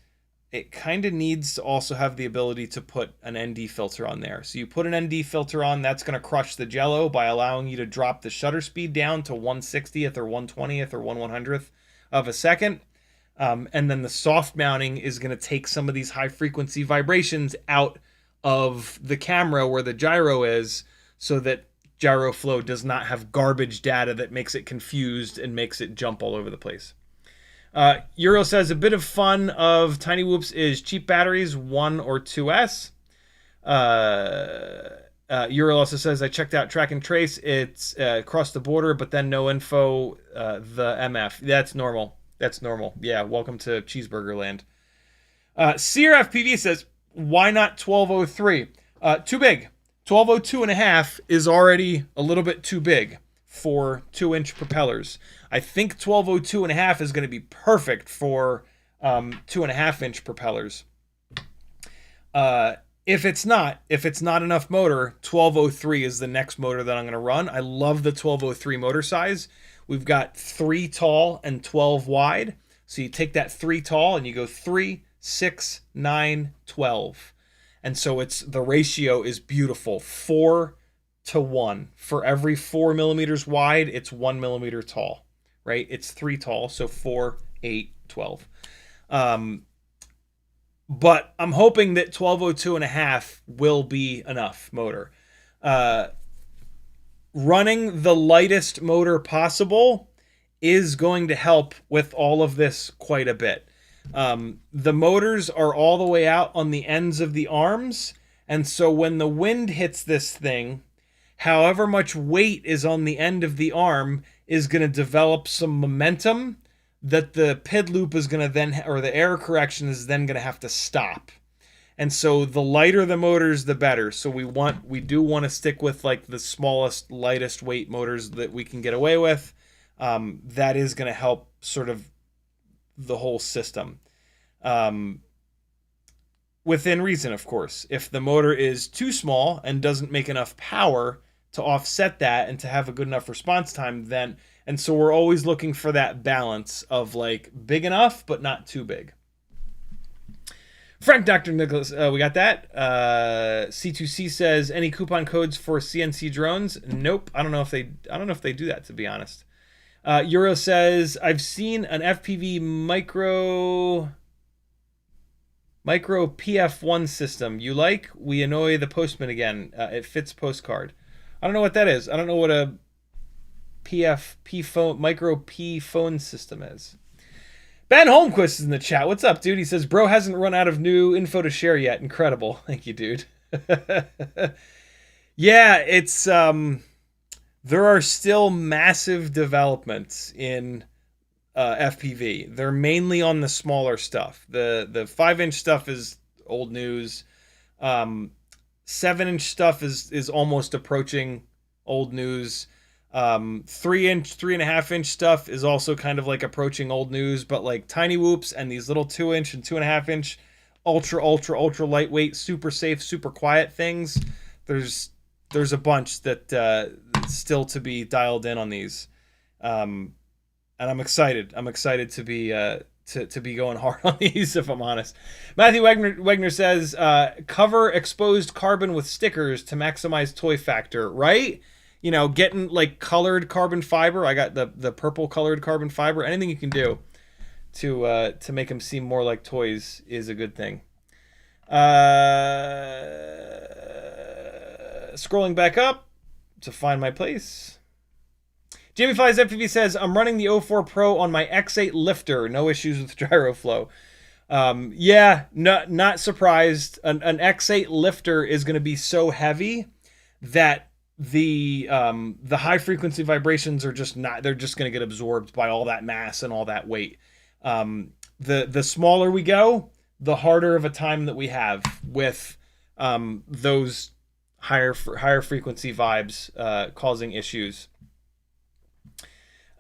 it kind of needs to also have the ability to put an ND filter on there. So you put an ND filter on, that's going to crush the jello by allowing you to drop the shutter speed down to 1/60th or 1/20th or 1/100th of a second. And then the soft mounting is going to take some of these high frequency vibrations out of the camera where the gyro is, so that gyro flow does not have garbage data that makes it confused and makes it jump all over the place. Euro says a bit of fun of Tiny Whoops is cheap batteries, 1 or 2S. Euro also says, I checked out Track and Trace. It's across the border, but then no info. The MF. That's normal. That's normal. Yeah, welcome to Cheeseburger Land. CiottiFPV says, why not 1203? Too big. 1202.5 is already a little bit too big for 2-inch propellers. I think 1202.5 is going to be perfect for 2.5-inch propellers. If it's not enough motor, 1203 is the next motor that I'm going to run. I love the 1203 motor size. We've got 3 tall and 12 wide. So you take that 3 tall and you go 3, 6, 9, 12. And so the ratio is beautiful. 4:1. For every 4 millimeters wide, it's 1 millimeter tall, right? It's 3 tall, so 4, 8, 12. But I'm hoping that 1202.5 will be enough motor. Running the lightest motor possible is going to help with all of this quite a bit. The motors are all the way out on the ends of the arms, and so when the wind hits this thing, however much weight is on the end of the arm is going to develop some momentum that the PID loop is going to then, or the error correction is then going to have to stop. And so the lighter the motors, the better. So we do want to stick with like the smallest, lightest weight motors that we can get away with. That is going to help sort of the whole system. Within reason, of course. If the motor is too small and doesn't make enough power to offset that and to have a good enough response time, then, and so we're always looking for that balance of like big enough, but not too big. Frank Dr. Nicholas, we got that. C2C says, any coupon codes for CNC drones? Nope. I don't know if they do that, to be honest. Euro says, I've seen an FPV micro PF1 system. You like? We annoy the postman again. It fits postcard. I don't know what that is. I don't know what a micro P phone system is. Ben Holmquist is in the chat. What's up, dude? He says, bro hasn't run out of new info to share yet. Incredible. Thank you, dude. Yeah, it's there are still massive developments in FPV. They're mainly on the smaller stuff. The 5-inch stuff is old news. 7-inch stuff is almost approaching old news. 3-inch, 3.5-inch stuff is also kind of like approaching old news, but like tiny whoops and these little 2-inch and 2.5-inch ultra lightweight, super safe, super quiet things. There's a bunch that still to be dialed in on these, and I'm excited. I'm excited to be to be going hard on these, if I'm honest. Matthew Wegner says, cover exposed carbon with stickers to maximize toy factor, right? You know, getting like colored carbon fiber. I got the purple colored carbon fiber. Anything you can do to make them seem more like toys is a good thing. Scrolling back up to find my place. Jamie Flies FPV says, I'm running the 04 Pro on my X8 lifter. No issues with gyro flow. Yeah, not surprised. An X8 lifter is going to be so heavy that the high frequency vibrations are just not, they're just going to get absorbed by all that mass and all that weight. The smaller we go, the harder of a time that we have with those higher frequency vibes causing issues.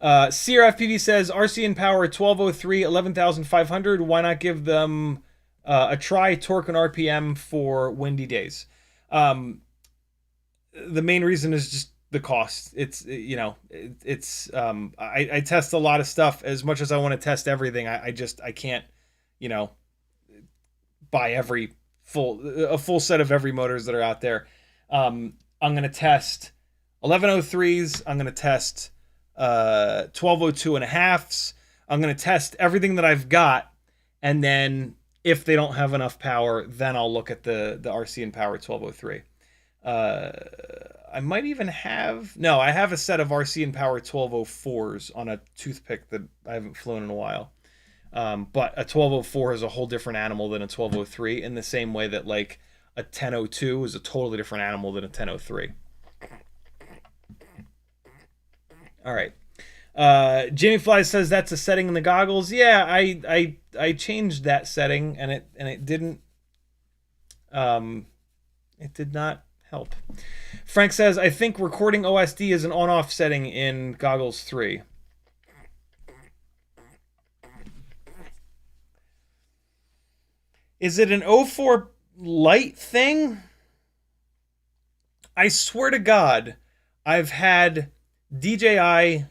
CiottiFPV says, RC and power 1203, 11,500. Why not give them a try, torque and RPM for windy days? The main reason is just the cost. It's, you know, it's I test a lot of stuff. As much as I want to test everything, I can't, you know, buy a full set of every motors that are out there. I'm going to test 1103s. I'm going to test 1202 and a halves. I'm going to test everything that I've got. And then if they don't have enough power, then I'll look at the RC and power 1203. I might even have, no, I have a set of RC and power 1204s on a toothpick that I haven't flown in a while. But a 1204 is a whole different animal than a 1203, in the same way that like a 1002 is a totally different animal than a 1003. All right. Jamie Fly says that's a setting in the goggles. Yeah, I changed that setting and it didn't it did not help. Frank says, I think recording OSD is an on-off setting in Goggles 3. Is it an 04 light thing? I swear to God, I've had DJI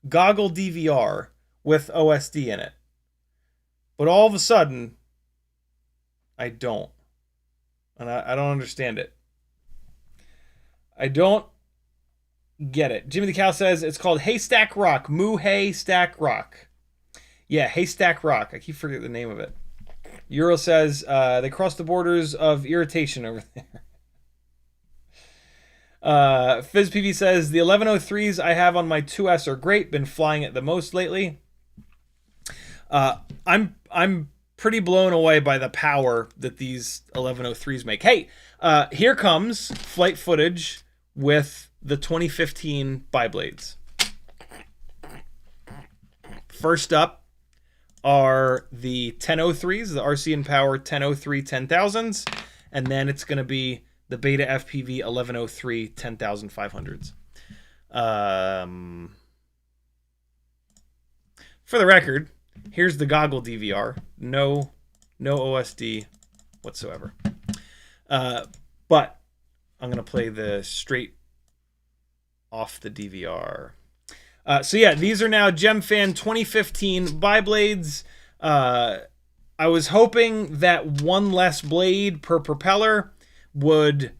goggle DVR with OSD in it. But all of a sudden, I don't. And I don't understand it. I don't get it. Jimmy the Cow says it's called Haystack Rock. Moo Haystack Rock. Yeah, Haystack Rock. I keep forgetting the name of it. Euro says they crossed the borders of irritation over there. FizzPV says the 1103s I have on my 2S are great. Been flying it the most lately. I'm pretty blown away by the power that these 1103s make. Hey, here comes flight footage with the 2015 biblades. First up are the 1003s, the RC and Power 1003 10,000s, and then it's going to be the Beta FPV 1103 10,500s. For the record, here's the goggle DVR. No OSD whatsoever. But I'm going to play the straight off the DVR. So yeah, these are now GemFan 2015 biblades. I was hoping that one less blade per propeller would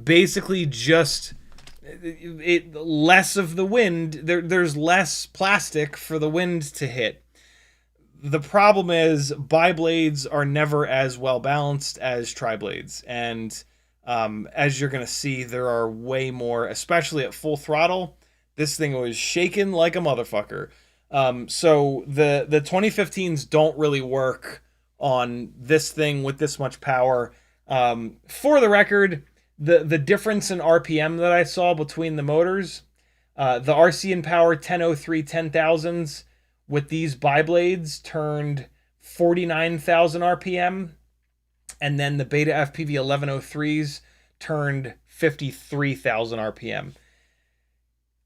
basically just less of the wind. There's less plastic for the wind to hit. The problem is biblades are never as well balanced as tri-blades, and as you're going to see, there are way more, especially at full throttle. This thing was shaking like a motherfucker. So the 2015s don't really work on this thing with this much power. For the record, the difference in RPM that I saw between the motors, the RC and Power 1003 10,000s with these bi-blades turned 49,000 RPM, and then the Beta FPV 1103s turned 53,000 RPM.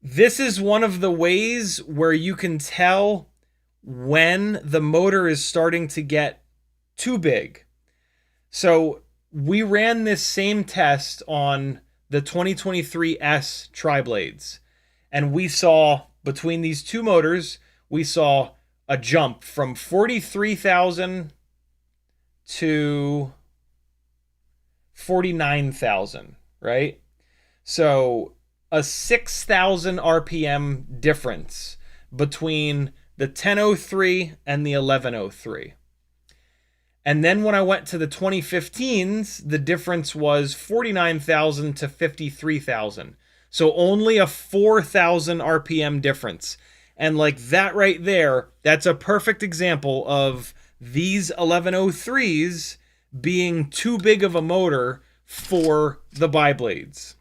This is one of the ways where you can tell when the motor is starting to get too big. So we ran this same test on the 2023S tri-blades, and we saw between these two motors, we saw a jump from 43,000 to 49,000, right? So a 6,000 RPM difference between the 1003 and the 1103. And then when I went to the 2015s, the difference was 49,000 to 53,000. So only a 4,000 RPM difference. And like that right there, that's a perfect example of these 1103s being too big of a motor for the bi-blades.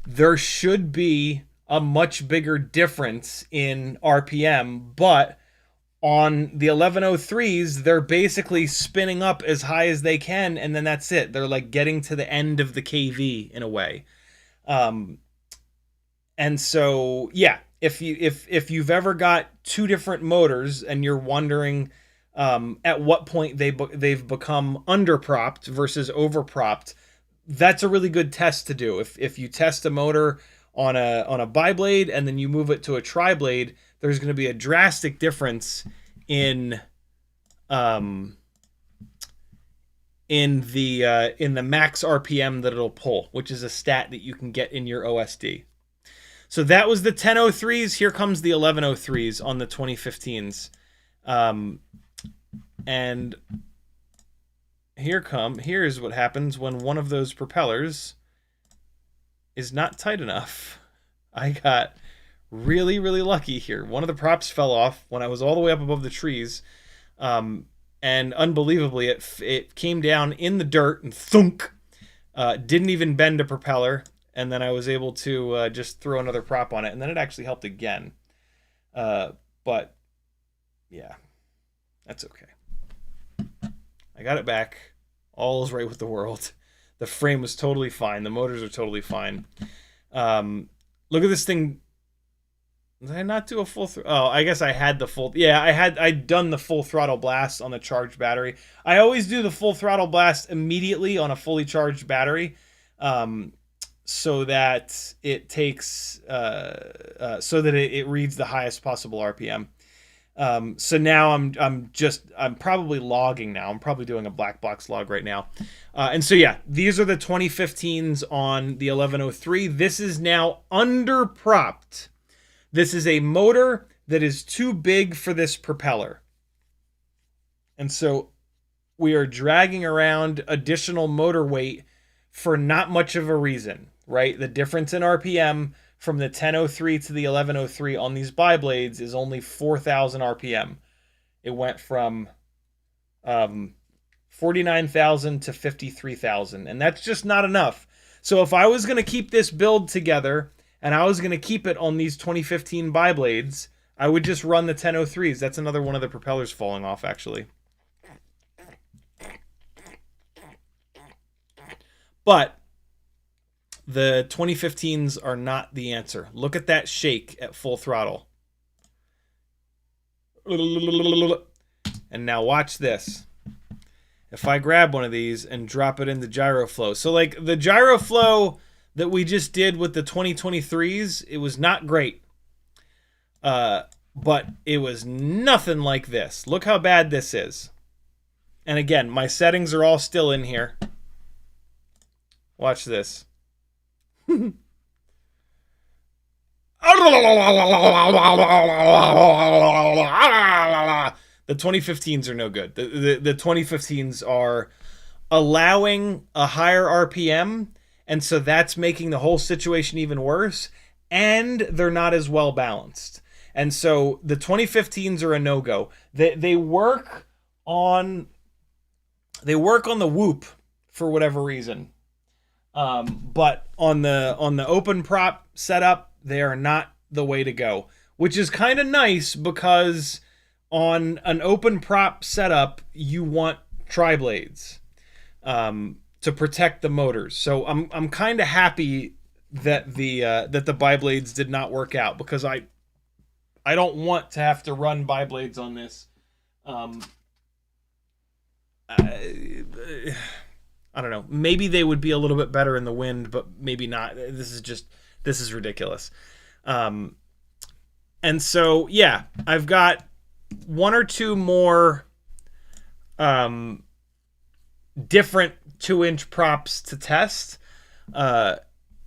There should be a much bigger difference in RPM, but on the 1103s, they're basically spinning up as high as they can, and then that's it. They're like getting to the end of the KV in a way. And so, yeah, if you've ever got two different motors and you're wondering at what point they've become underpropped versus overpropped, that's a really good test to do. If you test a motor on a bi-blade and then you move it to a tri-blade, there's going to be a drastic difference in the max RPM that it'll pull, which is a stat that you can get in your OSD. So that was the 1003s. Here comes the 1103s on the 2015s. And here's what happens when one of those propellers is not tight enough. I got really, really lucky here. One of the props fell off when I was all the way up above the trees. And unbelievably, it came down in the dirt and thunk. Didn't even bend a propeller. And then I was able to just throw another prop on it. And then it actually helped again. But, yeah, that's okay. I got it back. All is right with the world. The frame was totally fine. The motors are totally fine. Look at this thing. Did I not do a full oh, I guess I had the full. Yeah, I'd done the full throttle blast on the charged battery. I always do the full throttle blast immediately on a fully charged battery, so that it takes so that it reads the highest possible RPM. So now I'm probably logging now. I'm probably doing a black box log right now. And so yeah, these are the 2015s on the 1103. This is now underpropped. This is a motor that is too big for this propeller. And so we are dragging around additional motor weight for not much of a reason, right? The difference in RPM from the 1003 to the 1103 on these bi-blades is only 4,000 RPM. It went from 49,000 to 53,000, and that's just not enough. So if I was going to keep this build together and I was going to keep it on these 2015 bi-blades, I would just run the 1003s. That's another one of the propellers falling off, actually. But the 2015s are not the answer. Look at that shake at full throttle. And now watch this. If I grab one of these and drop it in the gyro flow. So like the gyro flow that we just did with the 2023s, it was not great. But it was nothing like this. Look how bad this is. And again, my settings are all still in here. Watch this. The 2015s are no good. The 2015s are allowing a higher RPM, and so that's making the whole situation even worse, and they're not as well balanced. And so the 2015s are a no-go. They work on the whoop for whatever reason. But on the open prop setup, they are not the way to go, which is kind of nice because on an open prop setup, you want tri-blades to protect the motors. So I'm kind of happy that the bi-blades did not work out, because I don't want to have to run bi-blades on this. I don't know. Maybe they would be a little bit better in the wind, but maybe not. This is ridiculous. And so, yeah, I've got one or two more different 2-inch props to test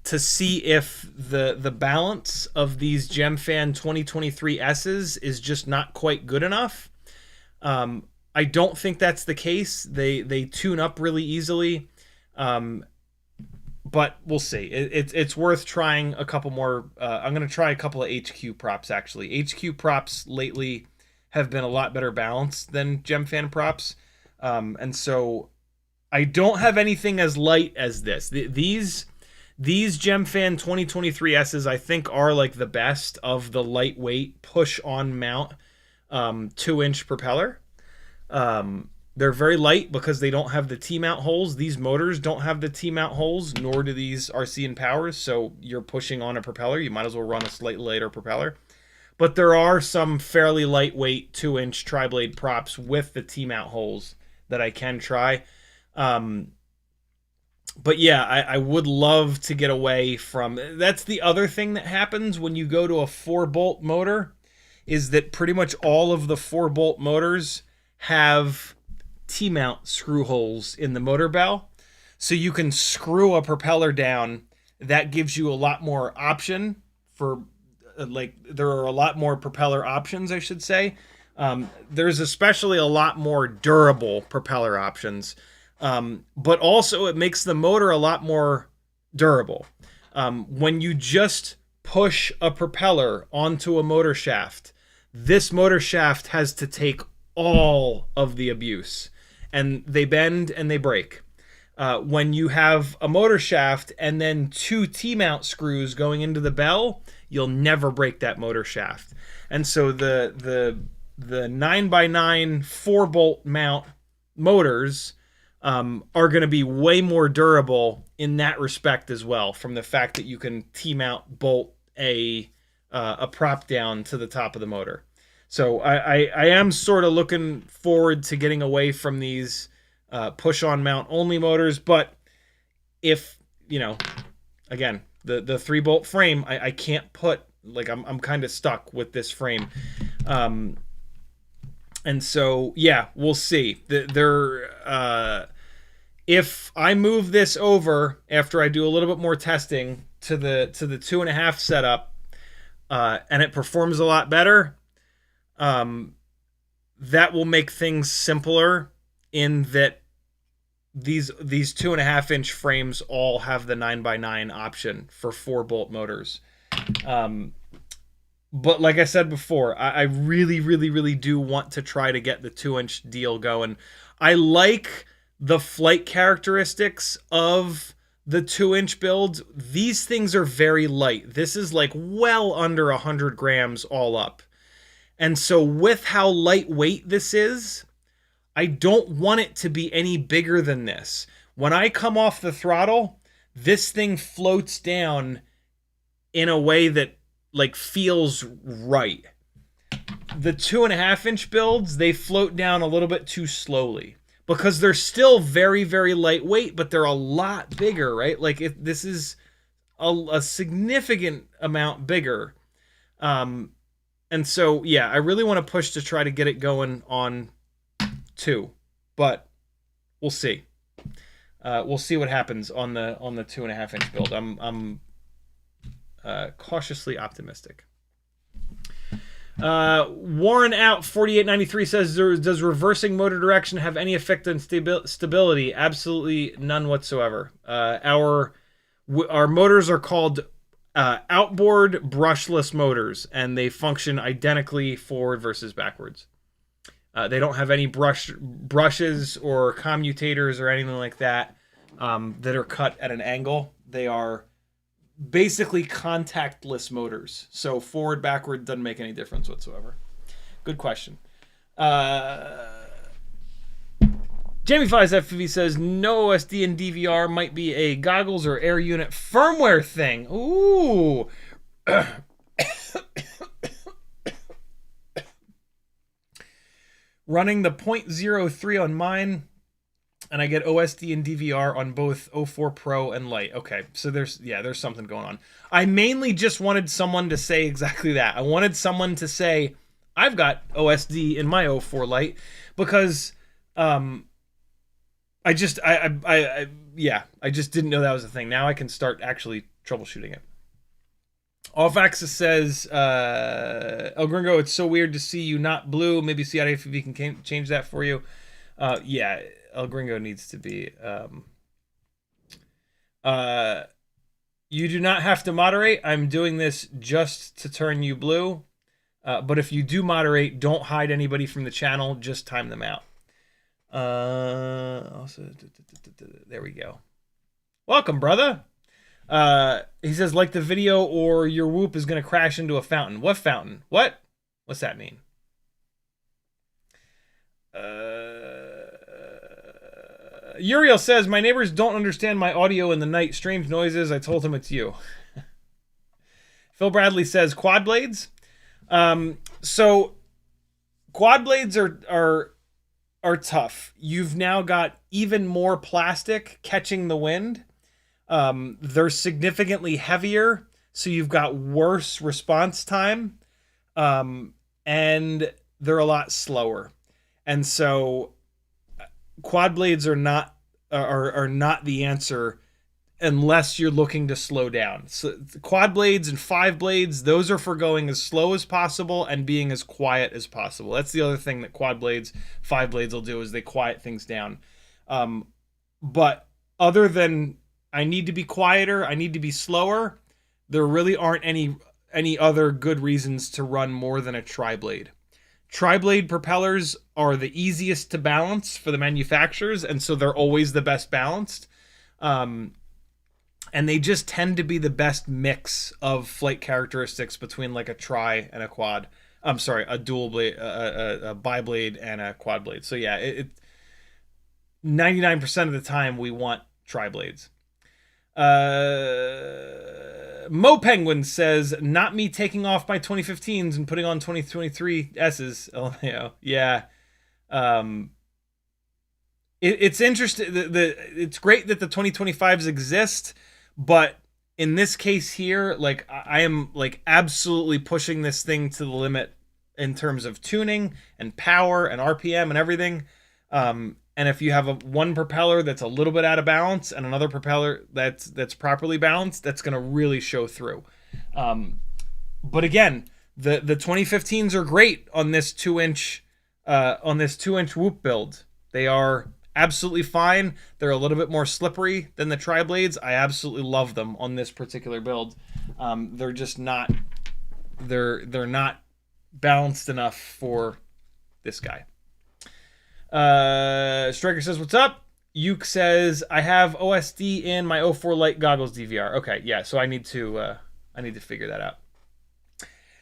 to see if the balance of these GemFan 2023 S's is just not quite good enough. I don't think that's the case. They tune up really easily, but we'll see. It's worth trying a couple more. I'm going to try a couple of HQ props, actually. HQ props lately have been a lot better balanced than GemFan props, and so I don't have anything as light as this. These GemFan 2023 S's, I think, are like the best of the lightweight push-on mount 2-inch propeller. They're very light because they don't have the T-mount holes. These motors don't have the T-mount holes, nor do these RC and Powers, so you're pushing on a propeller. You might as well run a slightly lighter propeller. But there are some fairly lightweight 2-inch tri-blade props with the T-mount holes that I can try. But yeah, I would love to get away from... That's the other thing that happens when you go to a 4-bolt motor, is that pretty much all of the 4-bolt motors have T-mount screw holes in the motor bell. So you can screw a propeller down. That gives you a lot more option for, there are a lot more propeller options, I should say. There's especially a lot more durable propeller options. But also it makes the motor a lot more durable. When you just push a propeller onto a motor shaft, this motor shaft has to take all of the abuse, and they bend and they break. When you have a motor shaft and then 2 T-mount screws going into the bell, you'll never break that motor shaft. And so the 9x9 4-bolt mount motors are going to be way more durable in that respect as well, from the fact that you can T-mount bolt a prop down to the top of the motor. So I am sort of looking forward to getting away from these push-on mount only motors. But if, again, the 3-bolt frame, I can't put, I'm kind of stuck with this frame. And so, yeah, we'll see. If I move this over after I do a little bit more testing to the 2.5 setup, and it performs a lot better, that will make things simpler, in that these 2.5-inch frames all have the 9x9 option for 4-bolt motors. But like I said before, I really, really, really do want to try to get the 2-inch deal going. I like the flight characteristics of the 2-inch builds. These things are very light. This is like well under 100 grams all up. And so with how lightweight this is, I don't want it to be any bigger than this. When I come off the throttle, this thing floats down in a way that feels right. The 2.5-inch builds, they float down a little bit too slowly, because they're still very, very lightweight, but they're a lot bigger, right? This is a significant amount bigger. And so, yeah, I really want to push to try to get it going on 2, but we'll see. We'll see what happens on the 2.5-inch build. I'm cautiously optimistic. Warren out 4893 says, does reversing motor direction have any effect on stability? Absolutely none whatsoever. Our motors are called outboard brushless motors, and they function identically forward versus backwards. They don't have any brushes or commutators or anything like that that are cut at an angle. They are basically contactless motors. So forward, backward doesn't make any difference whatsoever. Good question. CiottiFPV says no OSD and DVR might be a goggles or air unit firmware thing. Ooh. Running the 0.03 on mine, and I get OSD and DVR on both 04 Pro and Lite. Okay, so there's something going on. I mainly just wanted someone to say exactly that. I wanted someone to say, I've got OSD in my 04 Lite, because I just didn't know that was a thing. Now I can start actually troubleshooting it. Off Axis says, El Gringo, it's so weird to see you not blue. Maybe CiottiFPV can change that for you. Yeah, El Gringo needs to be. You do not have to moderate. I'm doing this just to turn you blue. But if you do moderate, don't hide anybody from the channel. Just time them out. Also, there we go. Welcome, brother. He says, like the video, or your whoop is going to crash into a fountain. What fountain? What? What's that mean? Uriel says, my neighbors don't understand my audio in the night. Strange noises. I told him it's you. Phil Bradley says, quad blades. So quad blades are tough. You've now got even more plastic catching the wind. They're significantly heavier, so you've got worse response time, and they're a lot slower. And so quad blades are not the answer unless you're looking to slow down. So quad blades and 5 blades, those are for going as slow as possible and being as quiet as possible. That's the other thing that quad blades, 5 blades will do, is they quiet things down. But other than I need to be quieter, I need to be slower, there really aren't any other good reasons to run more than a tri-blade. Tri-blade propellers are the easiest to balance for the manufacturers, and so they're always the best balanced. And they just tend to be the best mix of flight characteristics between like a tri and a quad. I'm sorry, a dual blade, a bi-blade and a quad blade. So yeah, 99% of the time we want tri-blades. Mo Penguin says, not me taking off my 2015s and putting on 2023 S's. LMAO. Yeah. It's interesting. It's great that the 2025s exist, but in this case here, like I am like absolutely pushing this thing to the limit in terms of tuning and power and RPM and everything. And if you have one propeller that's a little bit out of balance and another propeller that's properly balanced, that's going to really show through. But again, the 2015s are great on this 2-inch whoop build. They are absolutely fine. They're a little bit more slippery than the tri-blades. I absolutely love them on this particular build. They're just not they're not balanced enough for this guy. Striker says, what's up? Yuke says, I have OSD in my 04 Lite goggles DVR. Okay, yeah, so I need to figure that out.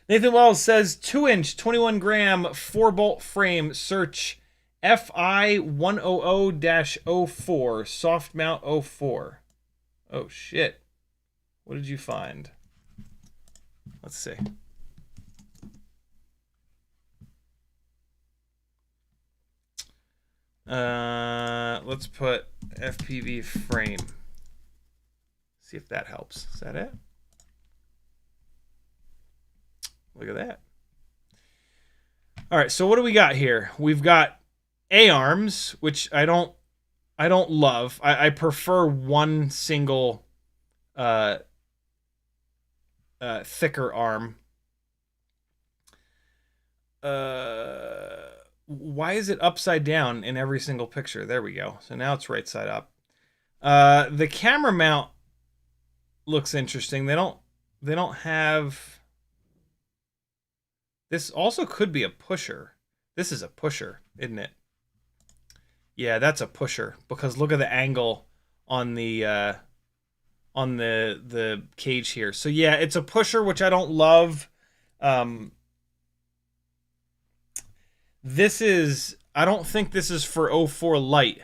Nathan Wells says, 2-inch, 21 gram, 4-bolt frame, search FI100-04, soft mount 04. Oh, shit. What did you find? Let's see. Let's put FPV frame. See if that helps. Is that it? Look at that. All right, so what do we got here? We've got A-arms, which I don't love. I prefer one single thicker arm. Why is it upside down in every single picture? There we go. So now it's right side up. The camera mount looks interesting. They don't they don't have... This also could be a pusher. This is a pusher, isn't it? Yeah, that's a pusher, because look at the angle on the cage here. So yeah, it's a pusher, which I don't love. This is, I don't think this is for 04 Lite.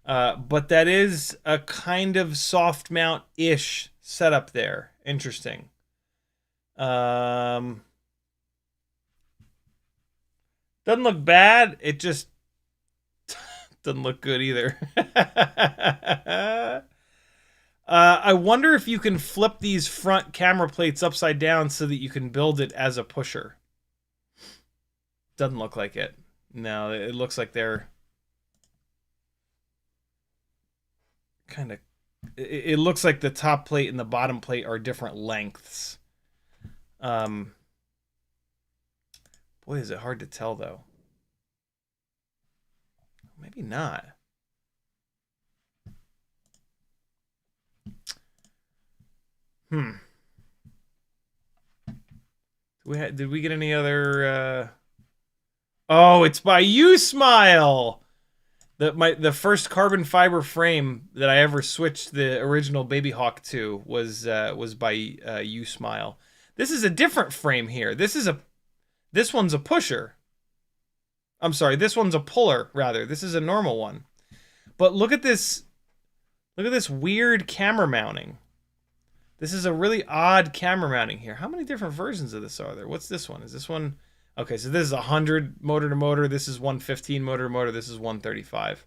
But that is a kind of soft mount-ish setup there. Interesting. Doesn't look bad. It just doesn't look good either. I wonder if you can flip these front camera plates upside down so that you can build it as a pusher. Doesn't look like it. No, it looks like they're kind of... It looks like the top plate and the bottom plate are different lengths. Boy, is it hard to tell, though. Maybe not. Did we get any other... Oh, it's by You Smile! The first carbon fiber frame that I ever switched the original Baby Hawk to was by You Smile. This is a different frame here. This one's a pusher. I'm sorry, this one's a puller, rather. This is a normal one. But look at this. Look at this weird camera mounting. This is a really odd camera mounting here. How many different versions of this are there? What's this one? Is this one... Okay, so this is 100 motor to motor. This is 115 motor to motor. This is 135.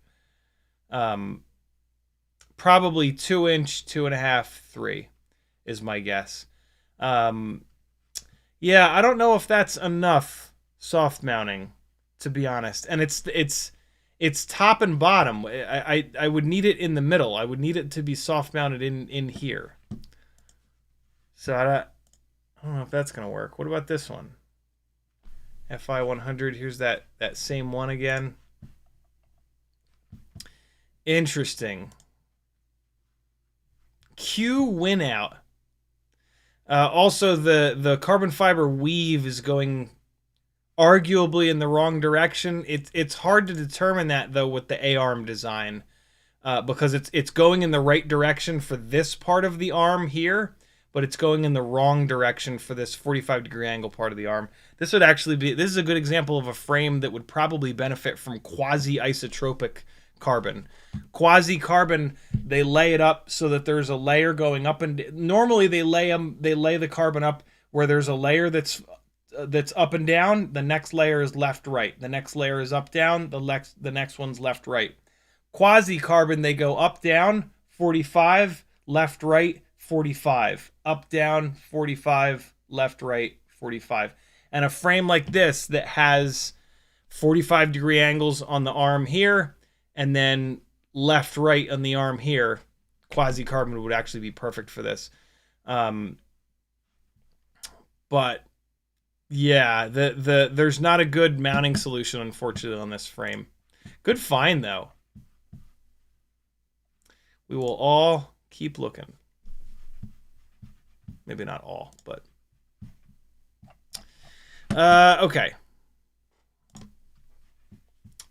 Probably 2-inch, 2.5, 3 is my guess. Yeah, I don't know if that's enough soft mounting, to be honest. And it's top and bottom. I would need it in the middle. I would need it to be soft mounted in here. So I don't know if that's gonna work. What about this one? FI 100. Here's that same one again. Interesting. Q win out. Also, the carbon fiber weave is going arguably in the wrong direction. It's hard to determine that, though, with the A-arm design, because it's going in the right direction for this part of the arm here, but it's going in the wrong direction for this 45-degree angle part of the arm. This would actually be... This is a good example of a frame that would probably benefit from quasi-isotropic carbon. Quasi-carbon, they lay it up so that there's a layer going up, and normally they lay the carbon up where there's a layer that's up and down. The next layer is left-right. The next layer is up-down. The next one's left-right. Quasi-carbon, they go up-down, 45, left-right, 45. Up-down, 45, left-right, 45. And a frame like this that has 45-degree angles on the arm here, and then left-right on the arm here, quasi-carbon would actually be perfect for this. But yeah, there's not a good mounting solution, unfortunately, on this frame. Good find, though. We will all keep looking. Maybe not all, but... okay.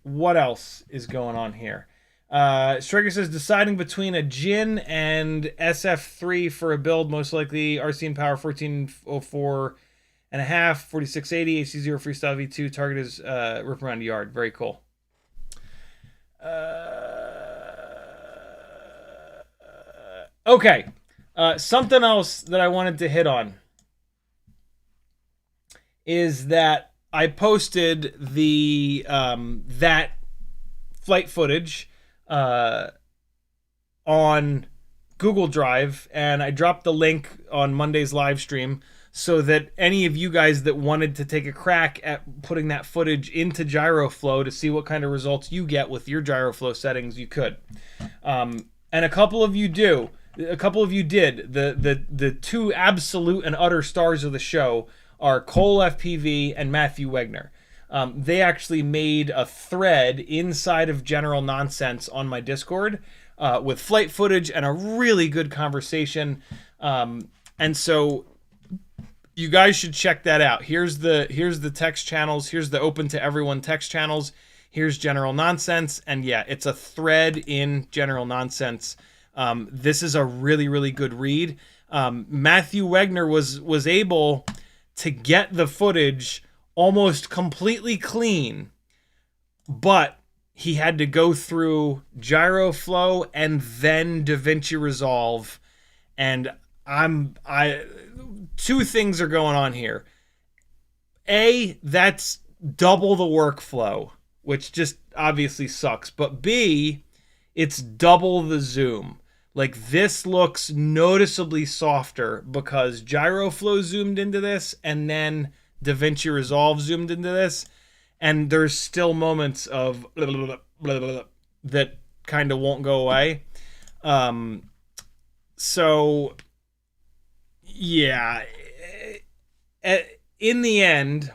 What else is going on here? Striker says, deciding between a Jin and SF3 for a build, most likely RC power 1404 and a half, 4680, HC0 Freestyle V2, target is rip around yard. Very cool. Okay. Something else that I wanted to hit on is that I posted the that flight footage on Google Drive, and I dropped the link on Monday's live stream so that any of you guys that wanted to take a crack at putting that footage into GyroFlow to see what kind of results you get with your GyroFlow settings, you could. And a couple of you do. A couple of you did. The two absolute and utter stars of the show are CiottiFPV and Matthew Wegner. They actually made a thread inside of General Nonsense on my Discord with flight footage and a really good conversation. And so you guys should check that out. Here's the text channels. Here's the open to everyone text channels. Here's General Nonsense. And yeah, it's a thread in General Nonsense. This is a really, really good read. Matthew Wegner was able to get the footage almost completely clean, but he had to go through GyroFlow and then DaVinci Resolve. And two things are going on here. A, that's double the workflow, which just obviously sucks. But B, it's double the zoom. Like, this looks noticeably softer because GyroFlow zoomed into this and then DaVinci Resolve zoomed into this. And there's still moments of that kind of won't go away. So, yeah. In the end,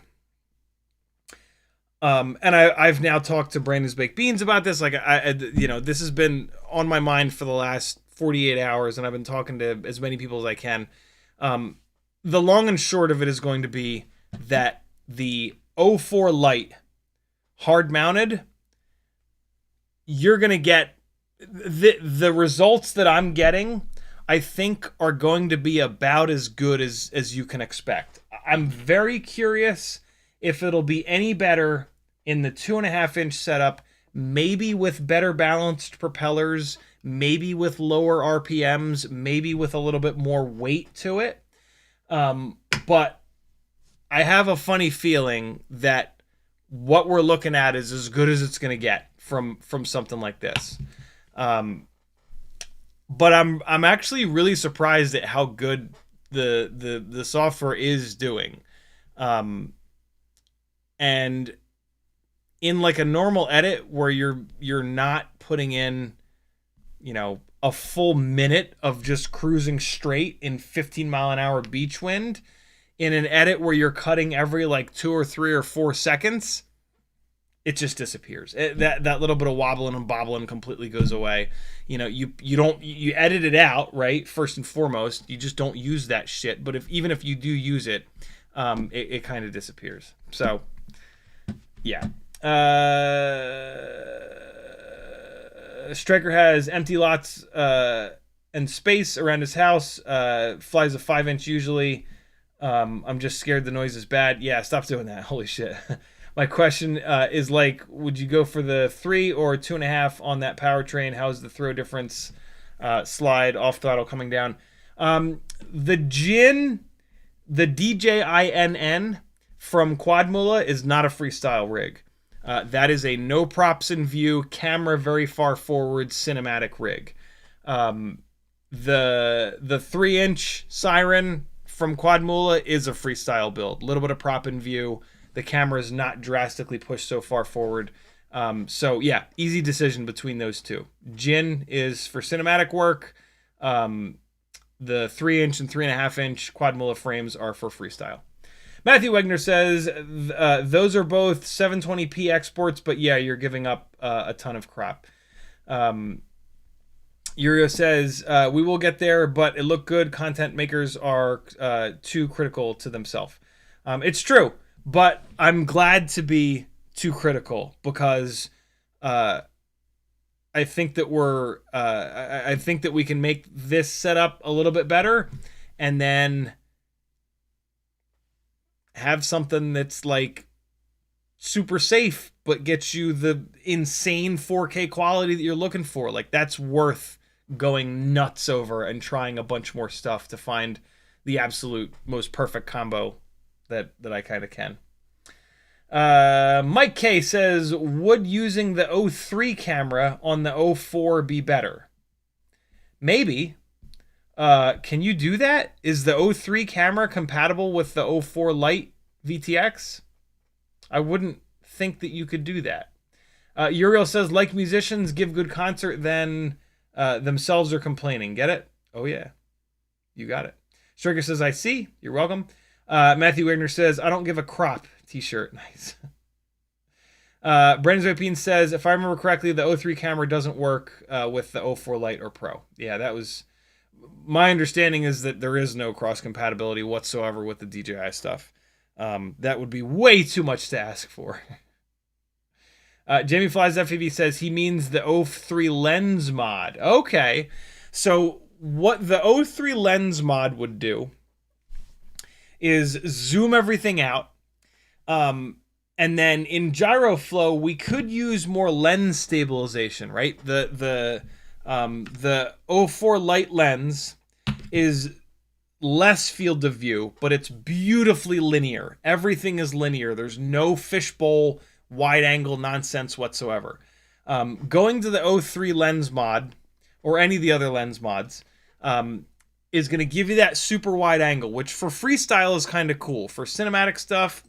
and I've now talked to Brandon's Baked Beans about this. Like, this has been on my mind for the last 48 hours, and I've been talking to as many people as I can. The long and short of it is going to be that the 04 Lite hard mounted, you're going to get the results that I'm getting, I think, are going to be about as good as you can expect. I'm very curious if it'll be any better in the 2.5-inch setup, maybe with better balanced propellers, maybe with lower RPMs, maybe with a little bit more weight to it. But I have a funny feeling that what we're looking at is as good as it's going to get from something like this. But I'm actually really surprised at how good the software is doing. And in like a normal edit where you're not putting in, a full minute of just cruising straight in 15-mile-an-hour beach wind, in an edit where you're cutting every like 2 or 3 or 4 seconds, it just disappears. That little bit of wobbling and bobbling completely goes away. You edit it out, right? First and foremost, you just don't use that shit. But even if you do use it, it kind of disappears. So, yeah. Striker has empty lots and space around his house. Flies a 5-inch usually. I'm just scared the noise is bad. Yeah, stop doing that. Holy shit. My question is like, would you go for the 3 or 2.5 on that powertrain? How's the throw difference? Slide off throttle coming down. The DJINN from Quadmula is not a freestyle rig. That is a no props in view, camera very far forward, cinematic rig. The 3-inch siren from Quadmula is a freestyle build. A little bit of prop in view. The camera is not drastically pushed so far forward. So yeah, easy decision between those two. Jin is for cinematic work. The 3-inch and 3.5-inch Quadmula frames are for freestyle. Matthew Wegner says, those are both 720p exports, but yeah, you're giving up a ton of crap. Yurio says, we will get there, but it looked good. Content makers are too critical to themselves. It's true, but I'm glad to be too critical because I think that I think that we can make this setup a little bit better, and then have something that's like super safe but gets you the insane 4K quality that you're looking for. Like, that's worth going nuts over and trying a bunch more stuff to find the absolute most perfect combo that I kind of can. Mike K says, would using the 03 camera on the 04 be better? Maybe. Can you do that? Is the 03 camera compatible with the 04 Lite VTX? I wouldn't think that you could do that. Uriel says, like musicians give good concert, then themselves are complaining. Get it? Oh, yeah. You got it. Striker says, I see. You're welcome. Matthew Wagner says, I don't give a crop t-shirt. Nice. Brandon Zopine says, if I remember correctly, the O3 camera doesn't work with the O4 Lite or Pro. Yeah, that was... My understanding is that there is no cross-compatibility whatsoever with the DJI stuff. That would be way too much to ask for. Jamie Flies FPV says he means the O3 lens mod. Okay. So what the O3 lens mod would do is zoom everything out. And then in GyroFlow, we could use more lens stabilization, right? The O4 Lite lens is less field of view, but it's beautifully linear. Everything is linear. There's no fishbowl wide angle nonsense whatsoever. Going to the O3 lens mod, or any of the other lens mods, is going to give you that super wide angle, which for freestyle is kind of cool. For cinematic stuff,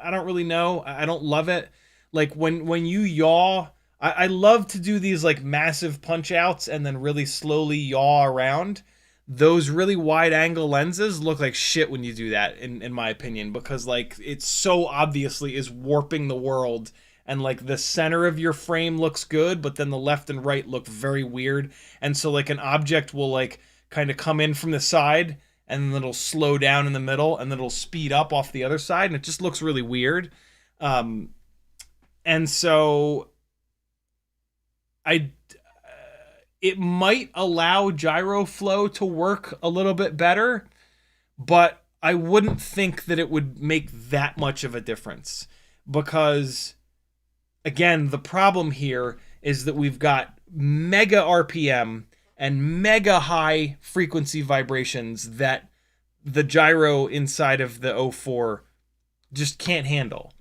I don't really know. I don't love it. Like when you yaw, I love to do these like massive punch outs and then really slowly yaw around. Those really wide angle lenses look like shit when you do that, in my opinion, because like it so obviously is warping the world, and like the center of your frame looks good, but then the left and right look very weird. And so like an object will like kind of come in from the side, and then it'll slow down in the middle, and then it'll speed up off the other side, and it just looks really weird. And so it might allow GyroFlow to work a little bit better, but I wouldn't think that it would make that much of a difference, because again, the problem here is that we've got mega RPM and mega high frequency vibrations that the gyro inside of the O4 just can't handle.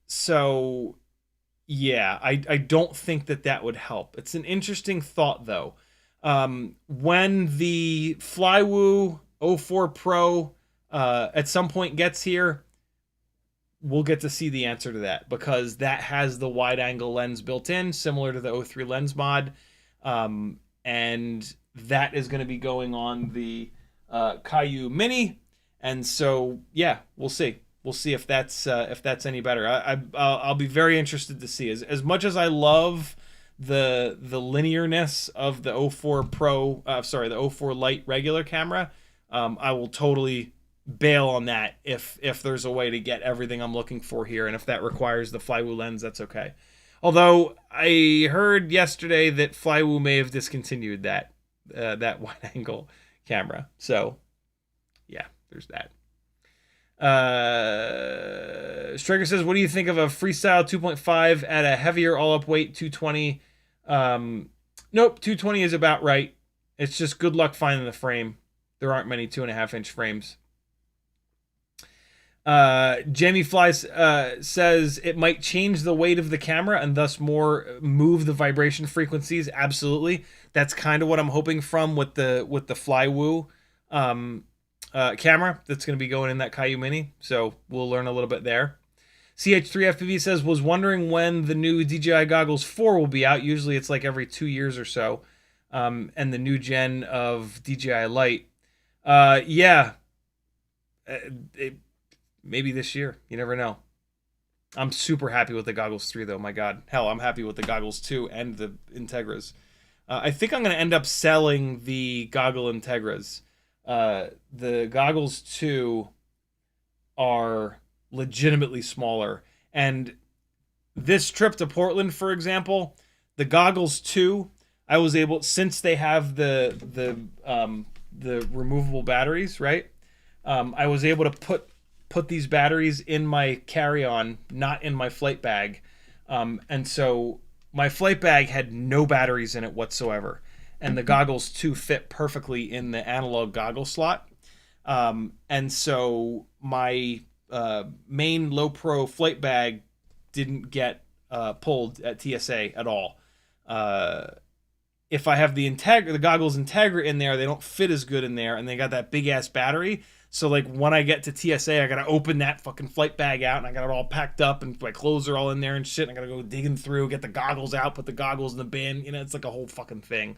So yeah, I don't think that would help. It's an interesting thought though. When the Flywoo O4 Pro at some point gets here, we'll get to see the answer to that, because that has the wide angle lens built in, similar to the O3 lens mod. And that is going to be going on the Caillou Mini. And so, yeah, we'll see. We'll see if that's any better. I'll be very interested to see. As much as I love the linearness of the O4 Pro, the O4 Lite regular camera, I will totally bail on that if there's a way to get everything I'm looking for here, and if that requires the Flywoo lens, that's okay. Although I heard yesterday that Flywoo may have discontinued that wide angle camera, so yeah, there's that. Striker says, what do you think of a Freestyle 2.5 at a heavier all-up weight 220? Nope, 220 is about right. It's just good luck finding the frame. There aren't many 2.5-inch frames. Jamie Flies says it might change the weight of the camera and thus move the vibration frequencies. Absolutely. That's kind of what I'm hoping from with the Flywoo camera that's going to be going in that Caillou Mini. So we'll learn a little bit there. CH3FPV says, was wondering when the new DJI Goggles 4 will be out. Usually it's like every 2 years or so. And the new gen of DJI Lite. Yeah. Maybe this year. You never know. I'm super happy with the Goggles 3, though. My God. Hell, I'm happy with the Goggles 2 and the Integras. I think I'm going to end up selling the Goggle Integras. The Goggles 2 are legitimately smaller. And this trip to Portland, for example, the Goggles 2, I was able, since they have the removable batteries, right? I was able to put these batteries in my carry-on, not in my flight bag. And so my flight bag had no batteries in it whatsoever. And the Goggles 2 fit perfectly in the analog goggle slot. And so my main low pro flight bag didn't get pulled at TSA at all. If I have the Goggles Integra in there, they don't fit as good in there, and they got that big ass battery. So like when I get to TSA, I gotta open that fucking flight bag out, and I got it all packed up, and my clothes are all in there and shit. And I gotta go digging through, get the goggles out, put the goggles in the bin. You know, it's like a whole fucking thing.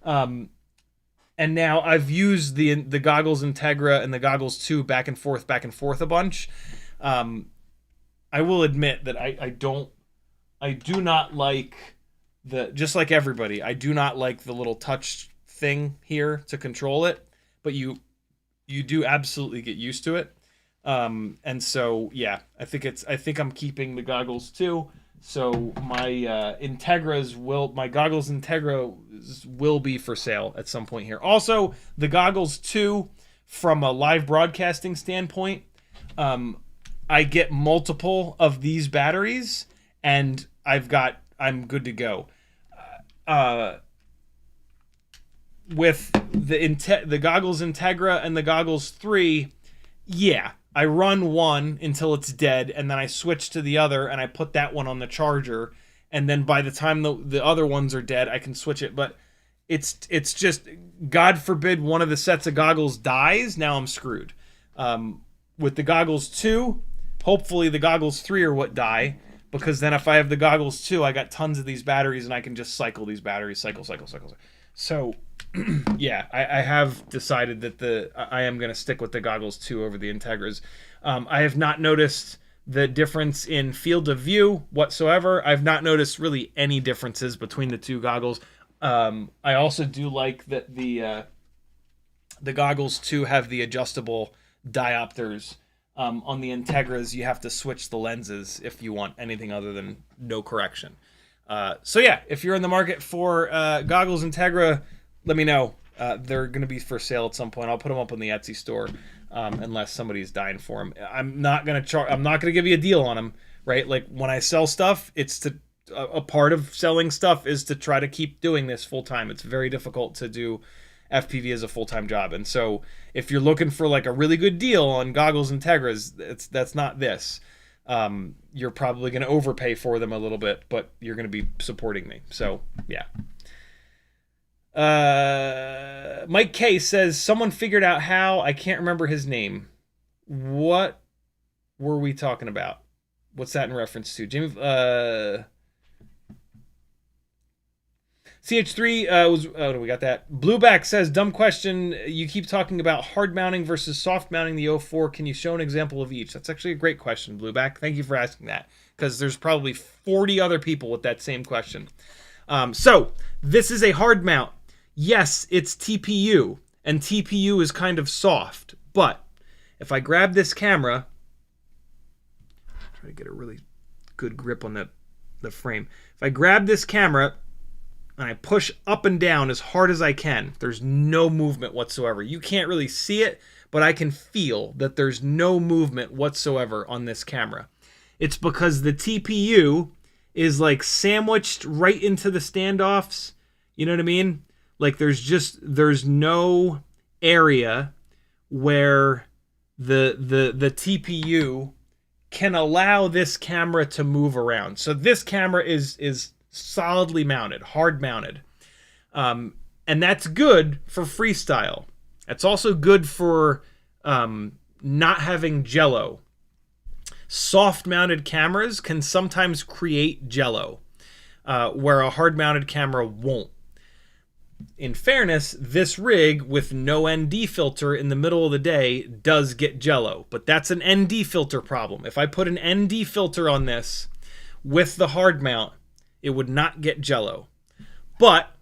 And now I've used the Goggles Integra and the Goggles 2 back and forth a bunch. I will admit that I do not like just like everybody, I do not like the little touch thing here to control it, but you do absolutely get used to it. And so, yeah, I think I'm keeping the goggles too. So my my goggles Integras will be for sale at some point here. Also, the goggles too, from a live broadcasting standpoint, I get multiple of these batteries, and I'm good to go. With the goggles Integra and the goggles 3, yeah, I run one until it's dead, and then I switch to the other, and I put that one on the charger, and then by the time the other ones are dead, I can switch it. But it's just, God forbid one of the sets of goggles dies, now I'm screwed. With the goggles 2, hopefully the goggles 3 are what die, because then if I have the goggles 2, I got tons of these batteries, and I can just cycle these batteries, cycle. So, yeah, I have decided that I am going to stick with the goggles 2 over the Integras. I have not noticed the difference in field of view whatsoever. I've not noticed really any differences between the two goggles. I also do like that the goggles 2 have the adjustable diopters. On the Integras, you have to switch the lenses if you want anything other than no correction. So yeah, if you're in the market for goggles Integra, let me know. They're going to be for sale at some point. I'll put them up on the Etsy store, unless somebody's dying for them. I'm not going to give you a deal on them, right? Like when I sell stuff, it's a part of selling stuff is to try to keep doing this full time. It's very difficult to do FPV as a full-time job. And so if you're looking for like a really good deal on goggles Integras, that's not this. You're probably going to overpay for them a little bit, but you're going to be supporting me. So, yeah. Mike K says, someone figured out how. I can't remember his name. What were we talking about? What's that in reference to? Jamie, CH3 we got that. Blueback says, dumb question. You keep talking about hard mounting versus soft mounting the 04. Can you show an example of each? That's actually a great question, Blueback. Thank you for asking that, because there's probably 40 other people with that same question. So this is a hard mount. Yes, it's TPU, and TPU is kind of soft. But if I grab this camera, try to get a really good grip on the frame. If I grab this camera and I push up and down as hard as I can, there's no movement whatsoever. You can't really see it, but I can feel that there's no movement whatsoever on this camera. It's because the TPU is like sandwiched right into the standoffs. You know what I mean? Like there's no area where the TPU can allow this camera to move around. So this camera is solidly mounted, hard mounted. And that's good for freestyle. It's also good for not having jello. Soft mounted cameras can sometimes create jello, where a hard mounted camera won't. In fairness, this rig with no ND filter in the middle of the day does get jello, but that's an ND filter problem. If I put an ND filter on this with the hard mount, it would not get jello. But,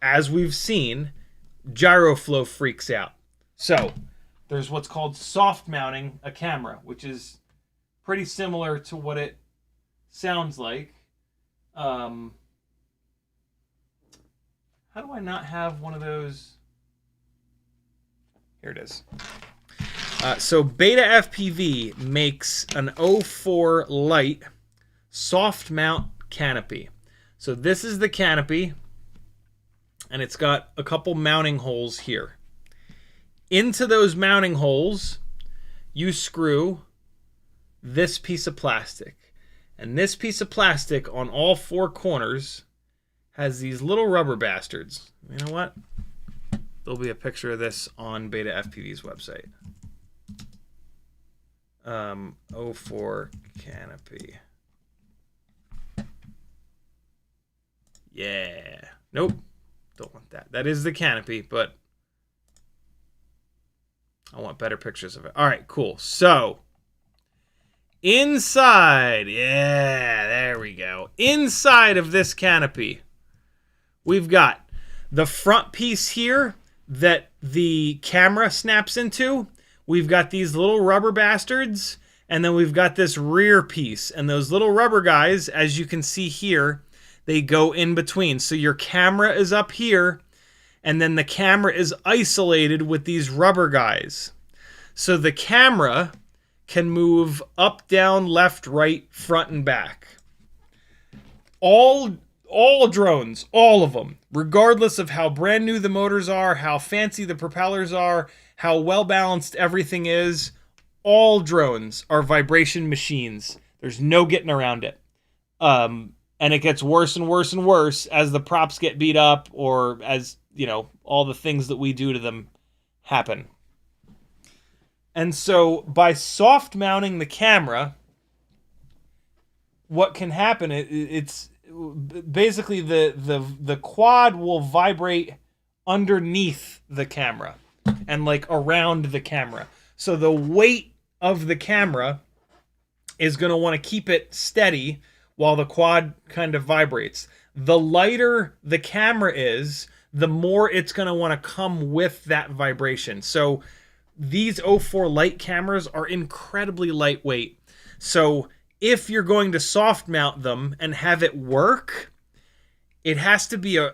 as we've seen, gyroflow freaks out. So, there's what's called soft mounting a camera, which is pretty similar to what it sounds like. How do I not have one of those? Here it is. So Beta FPV makes an 04 light soft mount canopy. So this is the canopy, and it's got a couple mounting holes here. Into those mounting holes, you screw this piece of plastic. And this piece of plastic on all four corners has these little rubber bastards. You know what? There'll be a picture of this on Beta FPV's website. 04 canopy. Yeah. Nope. Don't want that. That is the canopy, but I want better pictures of it. All right, cool. So inside, yeah, there we go. Inside of this canopy, we've got the front piece here that the camera snaps into. We've got these little rubber bastards, and then we've got this rear piece. And those little rubber guys, as you can see here, they go in between. So your camera is up here, and then the camera is isolated with these rubber guys. So the camera can move up, down, left, right, front, and back. All drones, all of them, regardless of how brand new the motors are, how fancy the propellers are, how well balanced everything is, all drones are vibration machines. There's no getting around it. And it gets worse and worse and worse as the props get beat up, or as, you know, all the things that we do to them happen. And so by soft mounting the camera, what can happen, it's basically the quad will vibrate underneath the camera and like around the camera. So the weight of the camera is going to want to keep it steady while the quad kind of vibrates. The lighter the camera is, the more it's going to want to come with that vibration. So these 04 light cameras are incredibly lightweight. So if you're going to soft mount them and have it work, it has to be a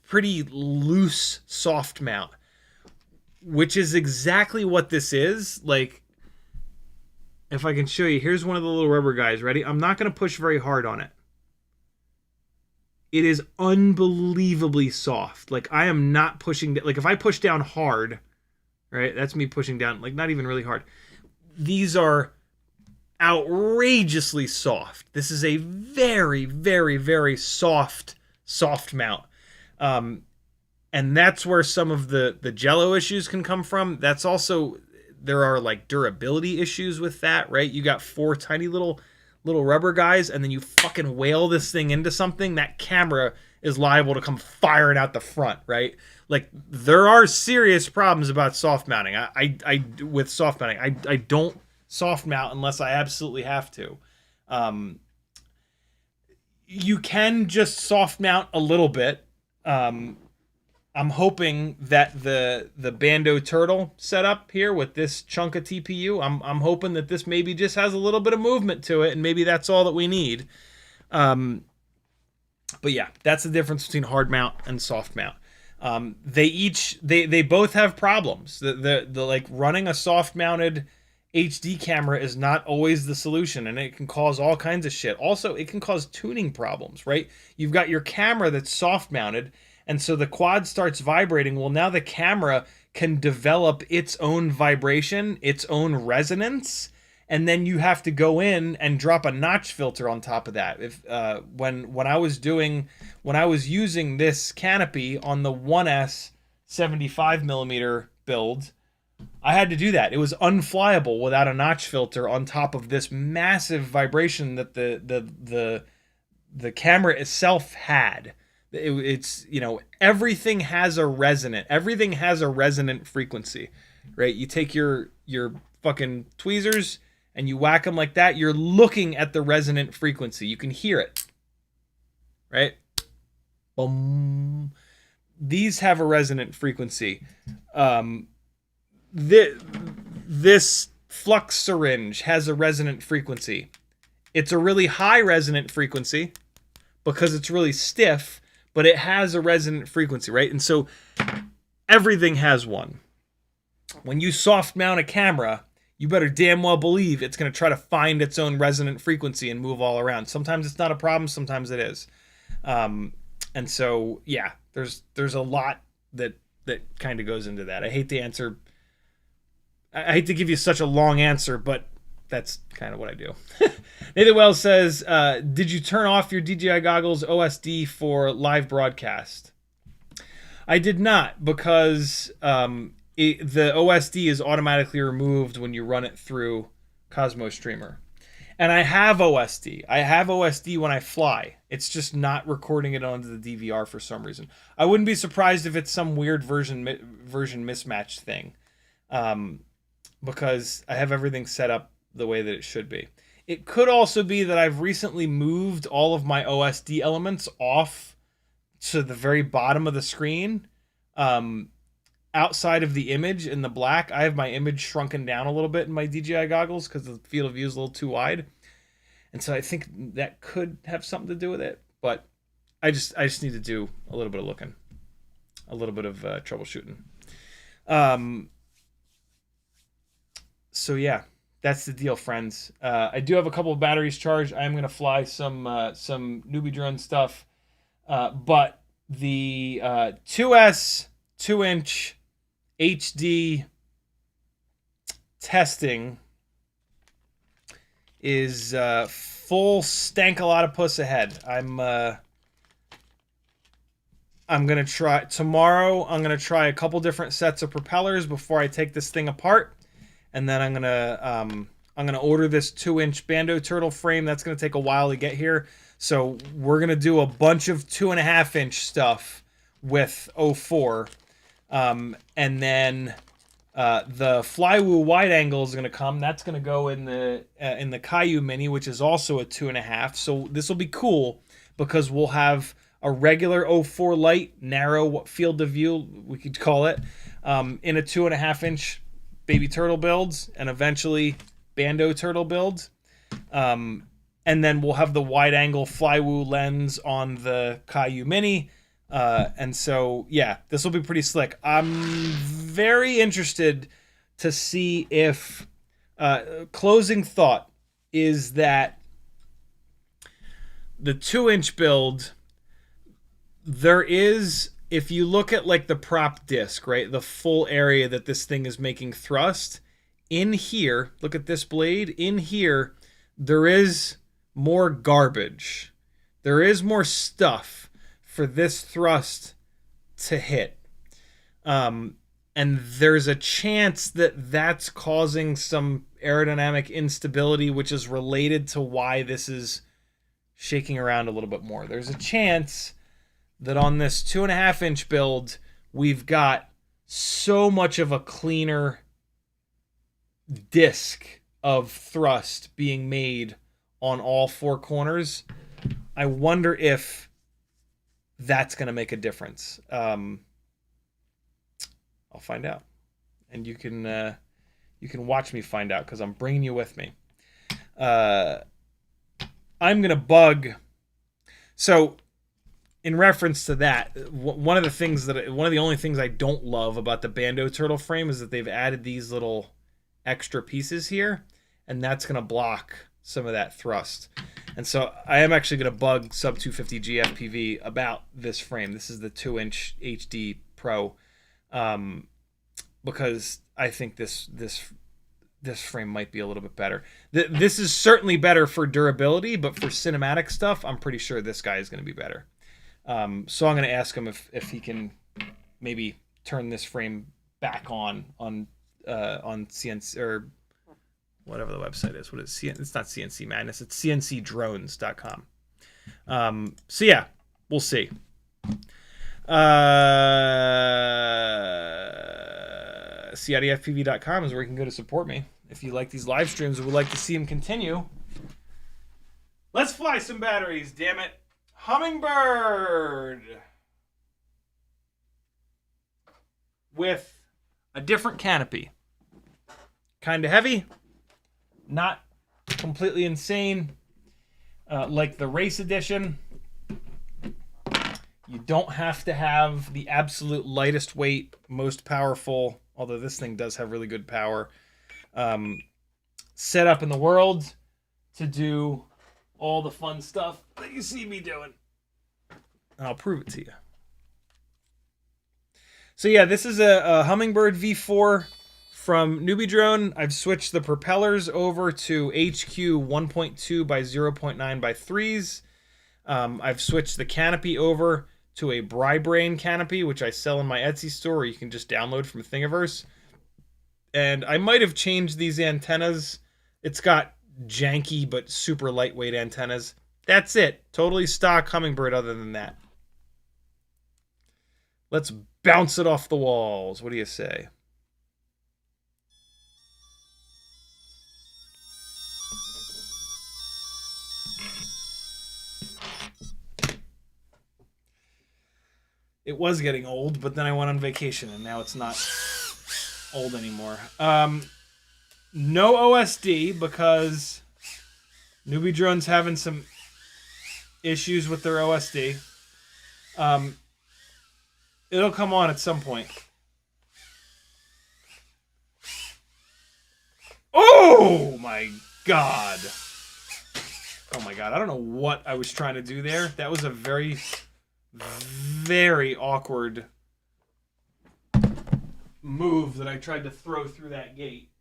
pretty loose soft mount, which is exactly what this is. Like, if I can show you, here's one of the little rubber guys. Ready? I'm not going to push very hard on it. It is unbelievably soft. Like, I am not pushing, like if I push down hard, right? That's me pushing down, like not even really hard. These are outrageously soft. This is a very, very, very soft mount. And that's where some of the jello issues can come from. That's also, there are like durability issues with that, right? You got 4 tiny little rubber guys, and then you fucking whale this thing into something, that camera is liable to come firing out the front, right? Like, there are serious problems about soft mounting. With soft mounting, I don't soft mount unless I absolutely have to. You can just soft mount a little bit. I'm hoping that the Bando Turtle setup here with this chunk of TPU, I'm hoping that this maybe just has a little bit of movement to it, and maybe that's all that we need. But yeah, that's the difference between hard mount and soft mount. They both have problems. The like running a soft mounted HD camera is not always the solution, and it can cause all kinds of shit. Also, it can cause tuning problems, right? You've got your camera that's soft mounted, and so the quad starts vibrating. Well, now the camera can develop its own vibration, its own resonance, and then you have to go in and drop a notch filter on top of that. If when I was using this canopy on the 1S 75mm build, I had to do that. It was unflyable without a notch filter on top of this massive vibration that the camera itself had. It's, you know, everything has a resonant frequency, right? You take your fucking tweezers and you whack them like that, you're looking at the resonant frequency. You can hear it, right? Boom. These have a resonant frequency. This flux syringe has a resonant frequency. It's a really high resonant frequency because it's really stiff, but it has a resonant frequency, right? And so everything has one. When you soft mount a camera, you better damn well believe it's going to try to find its own resonant frequency and move all around. Sometimes it's not a problem, sometimes it is. And so, yeah, there's a lot that kind of goes into that. I hate to give you such a long answer, but that's kind of what I do. Nathan Wells says, did you turn off your DJI goggles OSD for live broadcast? I did not, because the OSD is automatically removed when you run it through Cosmo Streamer. And I have OSD. I have OSD when I fly. It's just not recording it onto the DVR for some reason. I wouldn't be surprised if it's some weird version mismatch thing. Because I have everything set up the way that it should be. It could also be that I've recently moved all of my OSD elements off to the very bottom of the screen. Outside of the image in the black, I have my image shrunken down a little bit in my DJI goggles because the field of view is a little too wide. And so I think that could have something to do with it. But I just need to do a little bit of looking. A little bit of troubleshooting. So yeah, that's the deal, friends. I do have a couple of batteries charged. I'm going to fly some newbie drone stuff. But the 2S 2-inch HD testing is full stank a lot of puss ahead. I'm gonna try tomorrow. I'm gonna try a couple different sets of propellers before I take this thing apart, and then I'm gonna order this 2-inch Bando Turtle frame. That's gonna take a while to get here. So we're gonna do a bunch of 2.5-inch stuff with 04, and then the Flywoo wide angle is gonna come. That's gonna go in the Caillou Mini, which is also a 2.5. So this will be cool because we'll have a regular 04 light, narrow field of view, we could call it, in a 2.5-inch baby turtle builds, and eventually Bando turtle builds. And then we'll have the wide angle Flywoo lens on the Caillou Mini. And so, yeah, this will be pretty slick. I'm very interested to see if, closing thought is that the 2-inch build, there is, if you look at like the prop disc, right, the full area that this thing is making thrust, in here, look at this blade, in here, there is more garbage. There is more stuff for this thrust to hit. And there's a chance that that's causing some aerodynamic instability, which is related to why this is shaking around a little bit more. There's a chance that on this 2.5-inch build, we've got so much of a cleaner disc of thrust being made on all four corners. I wonder if that's going to make a difference. I'll find out, and you can watch me find out because I'm bringing you with me. I'm going to bug. So, in reference to that, one of the only things I don't love about the Bando Turtle frame is that they've added these little extra pieces here, and that's going to block some of that thrust. And so I am actually going to bug Sub 250 GFPV about this frame. This is the 2-inch HD Pro, because I think this frame might be a little bit better. This is certainly better for durability, but for cinematic stuff, I'm pretty sure this guy is going to be better. So I'm going to ask him if he can maybe turn this frame back on CNC or whatever the website is. What is it? It's not CNC Madness. It's cncdrones.com. So yeah, we'll see. CiottiFPV.com is where you can go to support me. If you like these live streams and would like to see them continue, let's fly some batteries, damn it. Hummingbird with a different canopy. Kind of heavy, not completely insane like the race edition. You don't have to have the absolute lightest weight, most powerful, although this thing does have really good power, set up in the world to do all the fun stuff that you see me doing. And I'll prove it to you. So yeah, this is a Hummingbird V4 from Newbie Drone. I've switched the propellers over to HQ 1.2 by 0.9 by 3s. I've switched the canopy over to a Brain canopy, which I sell in my Etsy store, or you can just download from Thingiverse. And I might have changed these antennas. It's got janky but super lightweight antennas. That's it. Totally stock Hummingbird other than that. Let's bounce it off the walls. What do you say? it was getting old, but then I went on vacation, and now it's not old anymore. No OSD, because Newbie Drone's having some issues with their OSD. It'll come on at some point. Oh my god. Oh my god. I don't know what I was trying to do there. That was a very, very awkward move that I tried to throw through that gate.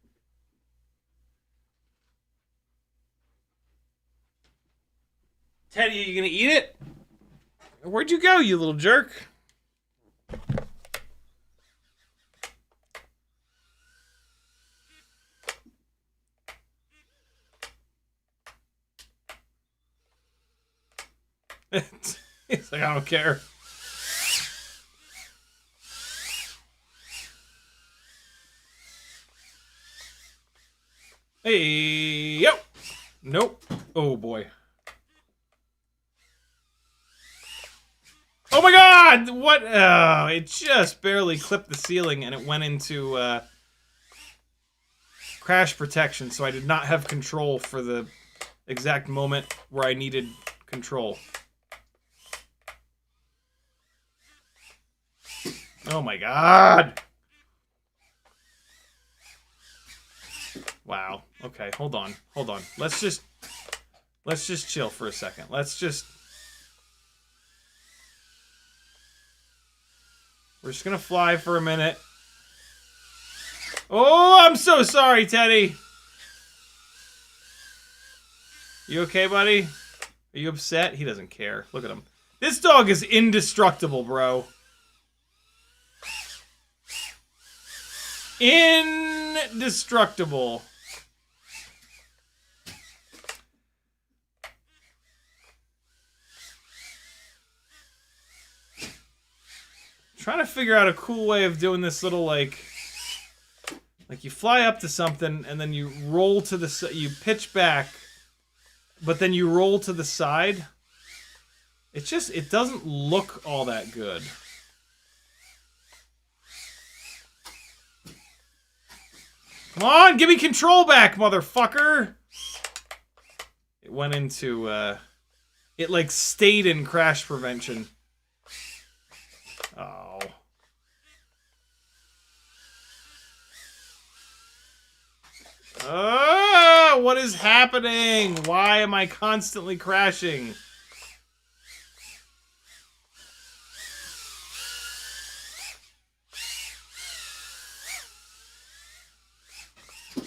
Teddy, are you gonna eat it? Where'd you go, you little jerk? He's like, I don't care. Hey, yo. Nope. Oh, boy. Oh, my God. What? Oh, it just barely clipped the ceiling, and it went into crash protection, so I did not have control for the exact moment where I needed control. Oh my god! Wow. Okay, hold on. Hold on. Let's just chill for a second. We're just gonna fly for a minute. Oh, I'm so sorry, Teddy! You okay, buddy? Are you upset? He doesn't care. Look at him. This dog is indestructible, bro. Indestructible. Trying to figure out a cool way of doing this little, like you fly up to something and then you roll to the you pitch back, but then you roll to the side. It doesn't look all that good. Come on, give me control back, motherfucker! It went into, it, like, stayed in crash prevention. Oh. What is happening? Why am I constantly crashing?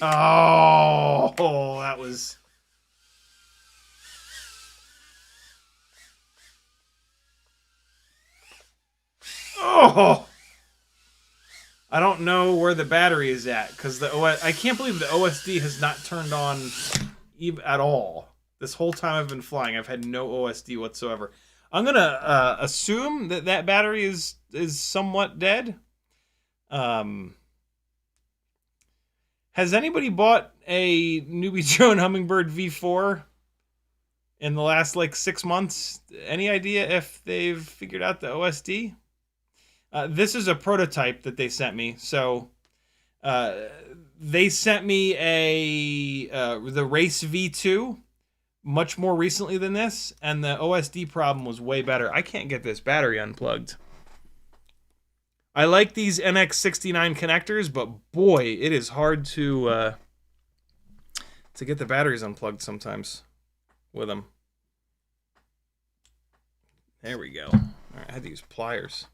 Oh, that was... Oh! I don't know where the battery is at, because I can't believe the OSD has not turned on at all. This whole time I've been flying, I've had no OSD whatsoever. I'm gonna assume that battery is somewhat dead. Has anybody bought a Newbie Drone Hummingbird V4 in the last, like, 6 months? Any idea if they've figured out the OSD? This is a prototype that they sent me. So they sent me the Race V2 much more recently than this, and the OSD problem was way better. I can't get this battery unplugged. I like these NX69 connectors, but boy, it is hard to get the batteries unplugged sometimes with them. There we go. All right, I had to use pliers.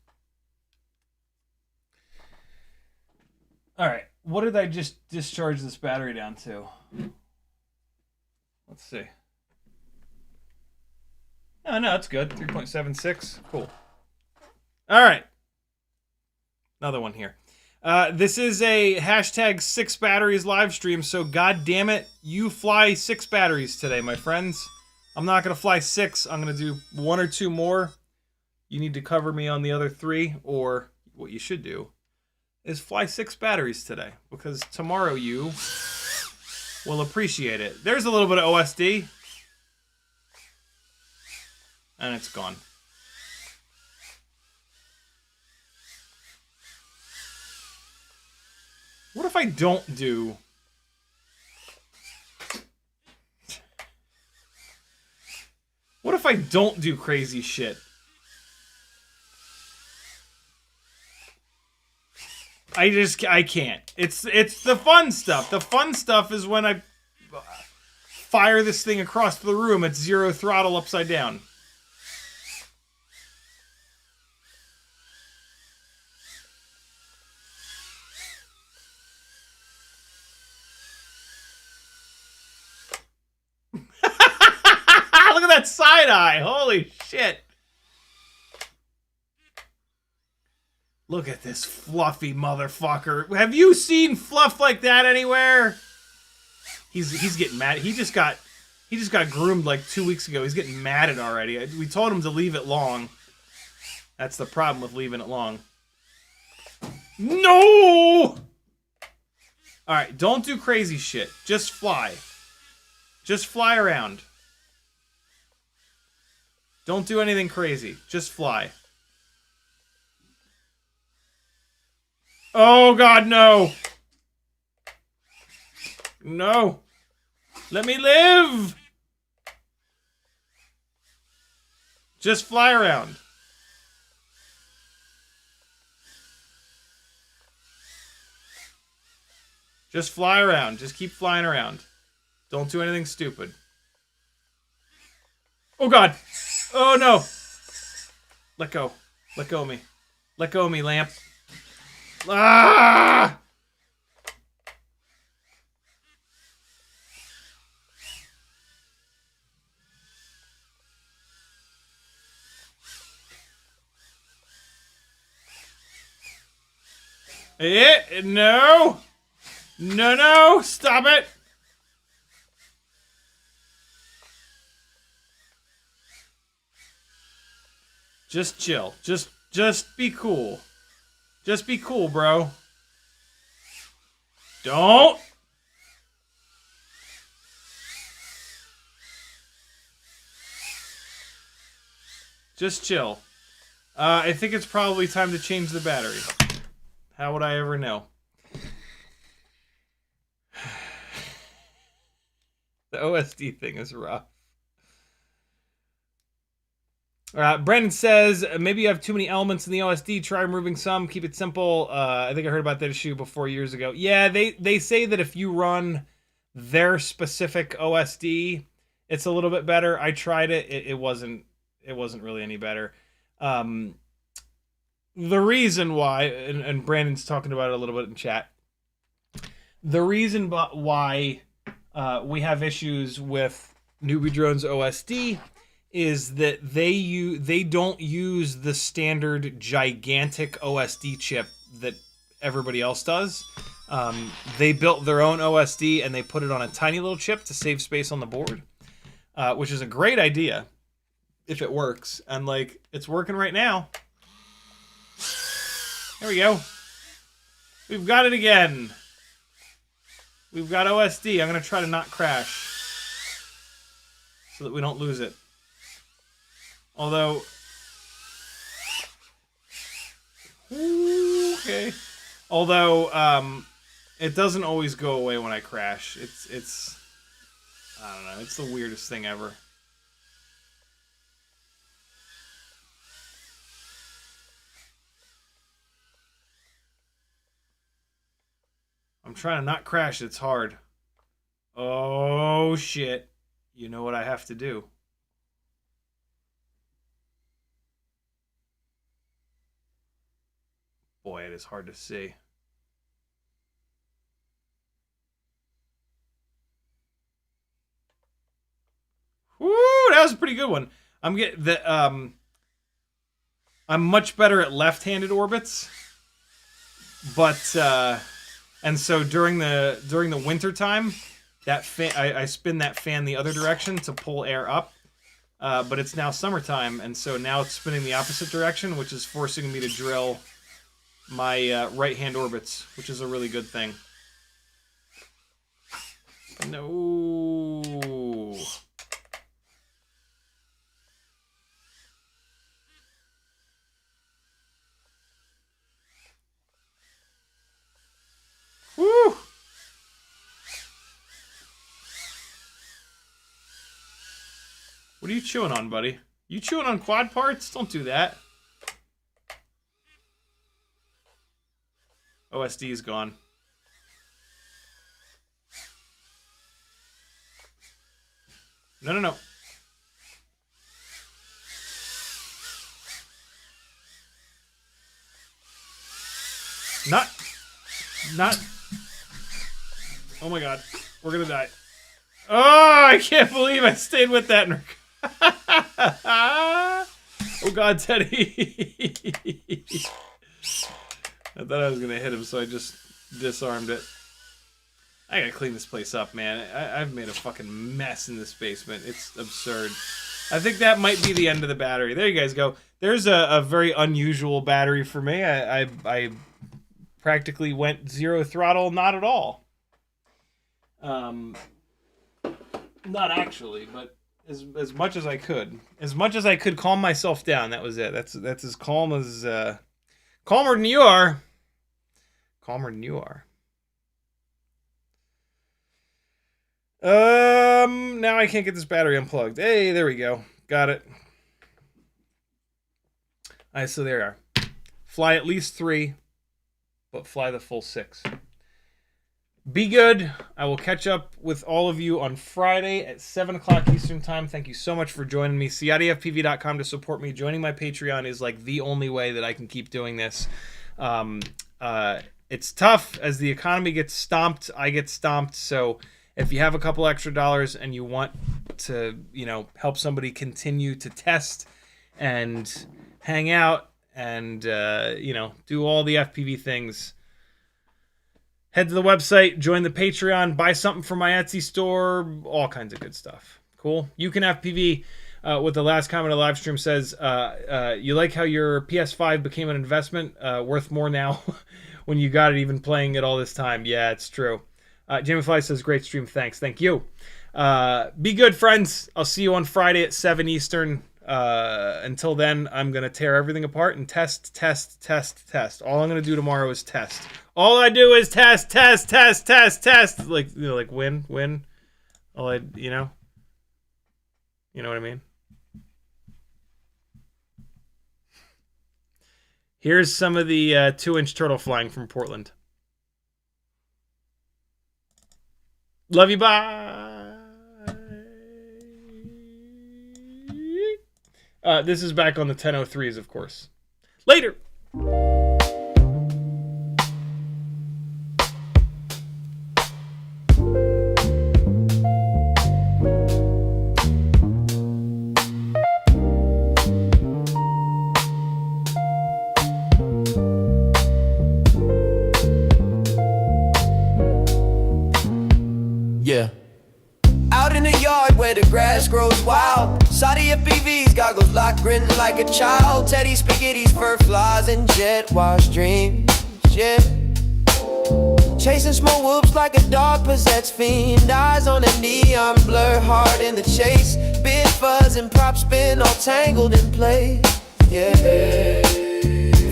All right, what did I just discharge this battery down to? Let's see. Oh, no, it's good. 3.76. Cool. All right. Another one here. This is a hashtag 6 batteries live stream, so god damn it, you fly 6 batteries today, my friends. I'm not going to fly 6. I'm going to do 1 or 2 more. You need to cover me on the other 3, or what you should do is fly 6 batteries today, because tomorrow you will appreciate it. There's a little bit of OSD. And it's gone. What if I don't do... What if I don't do crazy shit? I can't. It's the fun stuff. The fun stuff is when I fire this thing across the room at 0 throttle upside down. Look at that side eye. Holy shit. Look at this fluffy motherfucker. Have you seen fluff like that anywhere? He's getting mad. He just got groomed like 2 weeks ago. He's getting mad at already. We told him to leave it long. That's the problem with leaving it long. No! Alright, don't do crazy shit. Just fly. Just fly around. Don't do anything crazy. Just fly. Oh god, no! No! Let me live! Just fly around. Just fly around. Just keep flying around. Don't do anything stupid. Oh god! Oh no! Let go. Let go of me. Let go of me, lamp. Ah! No! No, no! Stop it! Just chill. Just be cool. Just be cool, bro. Don't! Just chill. I think it's probably time to change the battery. How would I ever know? The OSD thing is rough. Brandon says, maybe you have too many elements in the OSD. Try removing some. Keep it simple. I think I heard about that issue before years ago. Yeah, they say that if you run their specific OSD, it's a little bit better. I tried it. It wasn't really any better. The reason why, and Brandon's talking about it a little bit in chat, the reason why we have issues with Newbie Drone's OSD is that they don't use the standard gigantic OSD chip that everybody else does. They built their own OSD and they put it on a tiny little chip to save space on the board, which is a great idea if it works. And like, it's working right now. There we go. We've got it again. We've got OSD. I'm going to try to not crash so that we don't lose it. Although... Okay. Although, it doesn't always go away when I crash. It's... I don't know. It's the weirdest thing ever. I'm trying to not crash. It's hard. Oh, shit. You know what I have to do. Boy, it is hard to see. Woo, that was a pretty good one. I'm much better at left-handed orbits, but and so during the winter time, that fan, I spin that fan the other direction to pull air up. But it's now summertime, and so now it's spinning the opposite direction, which is forcing me to drill my right-hand orbits, which is a really good thing. No. Woo! What are you chewing on, buddy? You chewing on quad parts? Don't do that. OSD is gone. No, no, no. Not. Oh my god. We're gonna die. Oh, I can't believe I stayed with that. Oh god, Teddy. I thought I was gonna hit him, so I just disarmed it. I gotta clean this place up, man. I've made a fucking mess in this basement. It's absurd. I think that might be the end of the battery. There you guys go. There's a very unusual battery for me. I practically went zero throttle, not at all. Not actually, but as much as I could. As much as I could calm myself down, that was it. That's as calm as calmer than you are. Calmer than you are. Now I can't get this battery unplugged. Hey, there we go. Got it. Alright, so there you are. Fly at least 3, but fly the full 6. Be good. I will catch up with all of you on Friday at 7 o'clock Eastern Time. Thank you so much for joining me. CiottiFPV.com to support me. Joining my Patreon is like the only way that I can keep doing this. It's tough. As the economy gets stomped, I get stomped. So if you have a couple extra dollars and you want to, you know, help somebody continue to test and hang out and, you know, do all the FPV things, head to the website, join the Patreon, buy something from my Etsy store, all kinds of good stuff. Cool? You can FPV. What the last comment of the live stream says, you like how your PS5 became an investment, worth more now when you got it, even playing it all this time. Yeah, it's true. Jamie Fly says, great stream, thanks. Thank you. Be good, friends. I'll see you on Friday at 7 Eastern. Until then, I'm going to tear everything apart and test. All I'm going to do tomorrow is test. All I do is test. Like, you know, like win. All I, you know what I mean? Here's some of the 2-inch turtle flying from Portland. Love you, bye. This is back on the 1003s, of course. Later. Yeah. Out in the yard where the grass grows wild, CiottiFPV's goggles locked, grinning like a child. Teddy spaghetti's, fur flies, and jet wash dreams. Yeah. Chasing small whoops like a dog possessed fiend. Eyes on a neon blur, hard in the chase. Big fuzz and prop spin, all tangled in place. Yeah.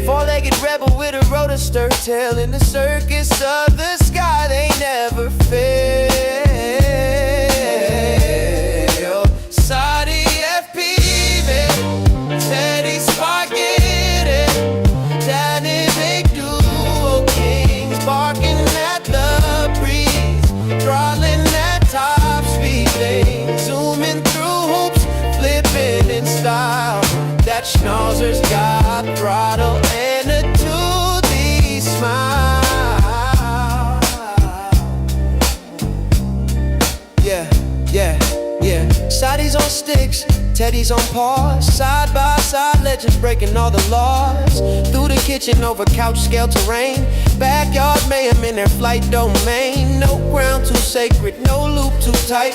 Four-legged rebel with a rotor stir tail in the circus of the sky. They never fail. CiottiFPV, Teddy spaghetti, dynamic duo kings, barking at the breeze, throttling at top speed. They zooming through hoops, flipping in style. That schnauzer's got throttle and a 2D smile. Yeah. Ciotti's on sticks, Teddy's on paws. Side by side, legends breaking all the laws. Through the kitchen, over couch scale terrain. Backyard mayhem in their flight domain. No ground too sacred, no loop too tight.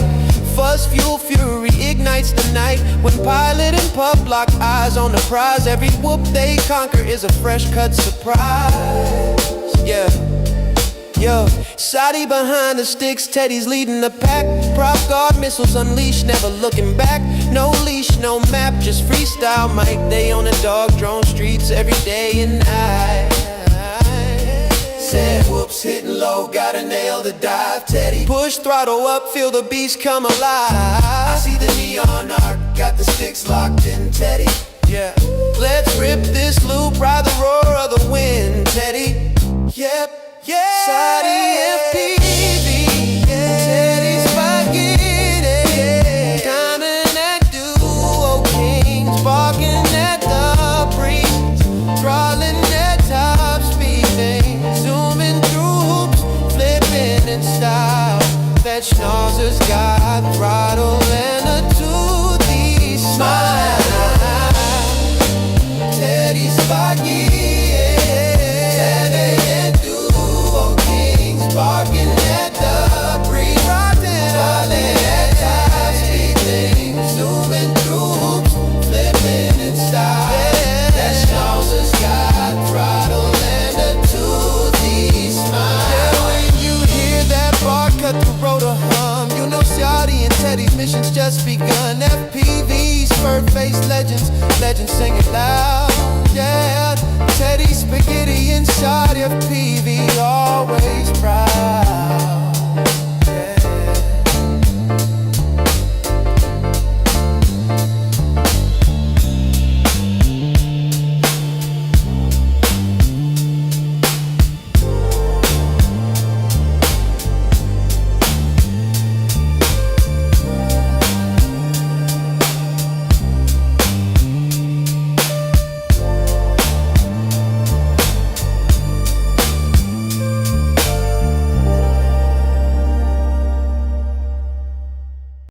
Fuzz, fuel, fury ignites the night. When pilot and pup lock eyes on the prize, every whoop they conquer is a fresh cut surprise. Yeah. Yo, Ciotti behind the sticks, Teddy's leading the pack. Prop guard missiles unleashed, never looking back. No leash, no map, just freestyle mic. They on the dog drone streets every day and night. Said whoops, hitting low, gotta nail the dive. Teddy push throttle up, feel the beast come alive. I see the neon arc, the sticks locked in, Teddy. Yeah. Let's rip this loop, ride the roar of the wind, Teddy. Yep, yeah. CiottiFPV, yeah. Teddy's spaghetti, yeah. Diamond and duo kings, barking at the breeze, throttling at top speed, zooming through hoops, flipping in style. That schnauzer's got throttle and a toothy smile. Teddy's spaghetti. Barking at the breeze, falling at top speed, things zooming through hoops, flipping in style. That schnauzer's got throttle and a toothy smile. Yeah, when you hear that bar cut the rotor hum, you know Ciotti and Teddy's mission's just begun. FPVs, fur-faced legends, legends singing loud. Yeah, Teddy spaghetti and CiottiFPV always proud.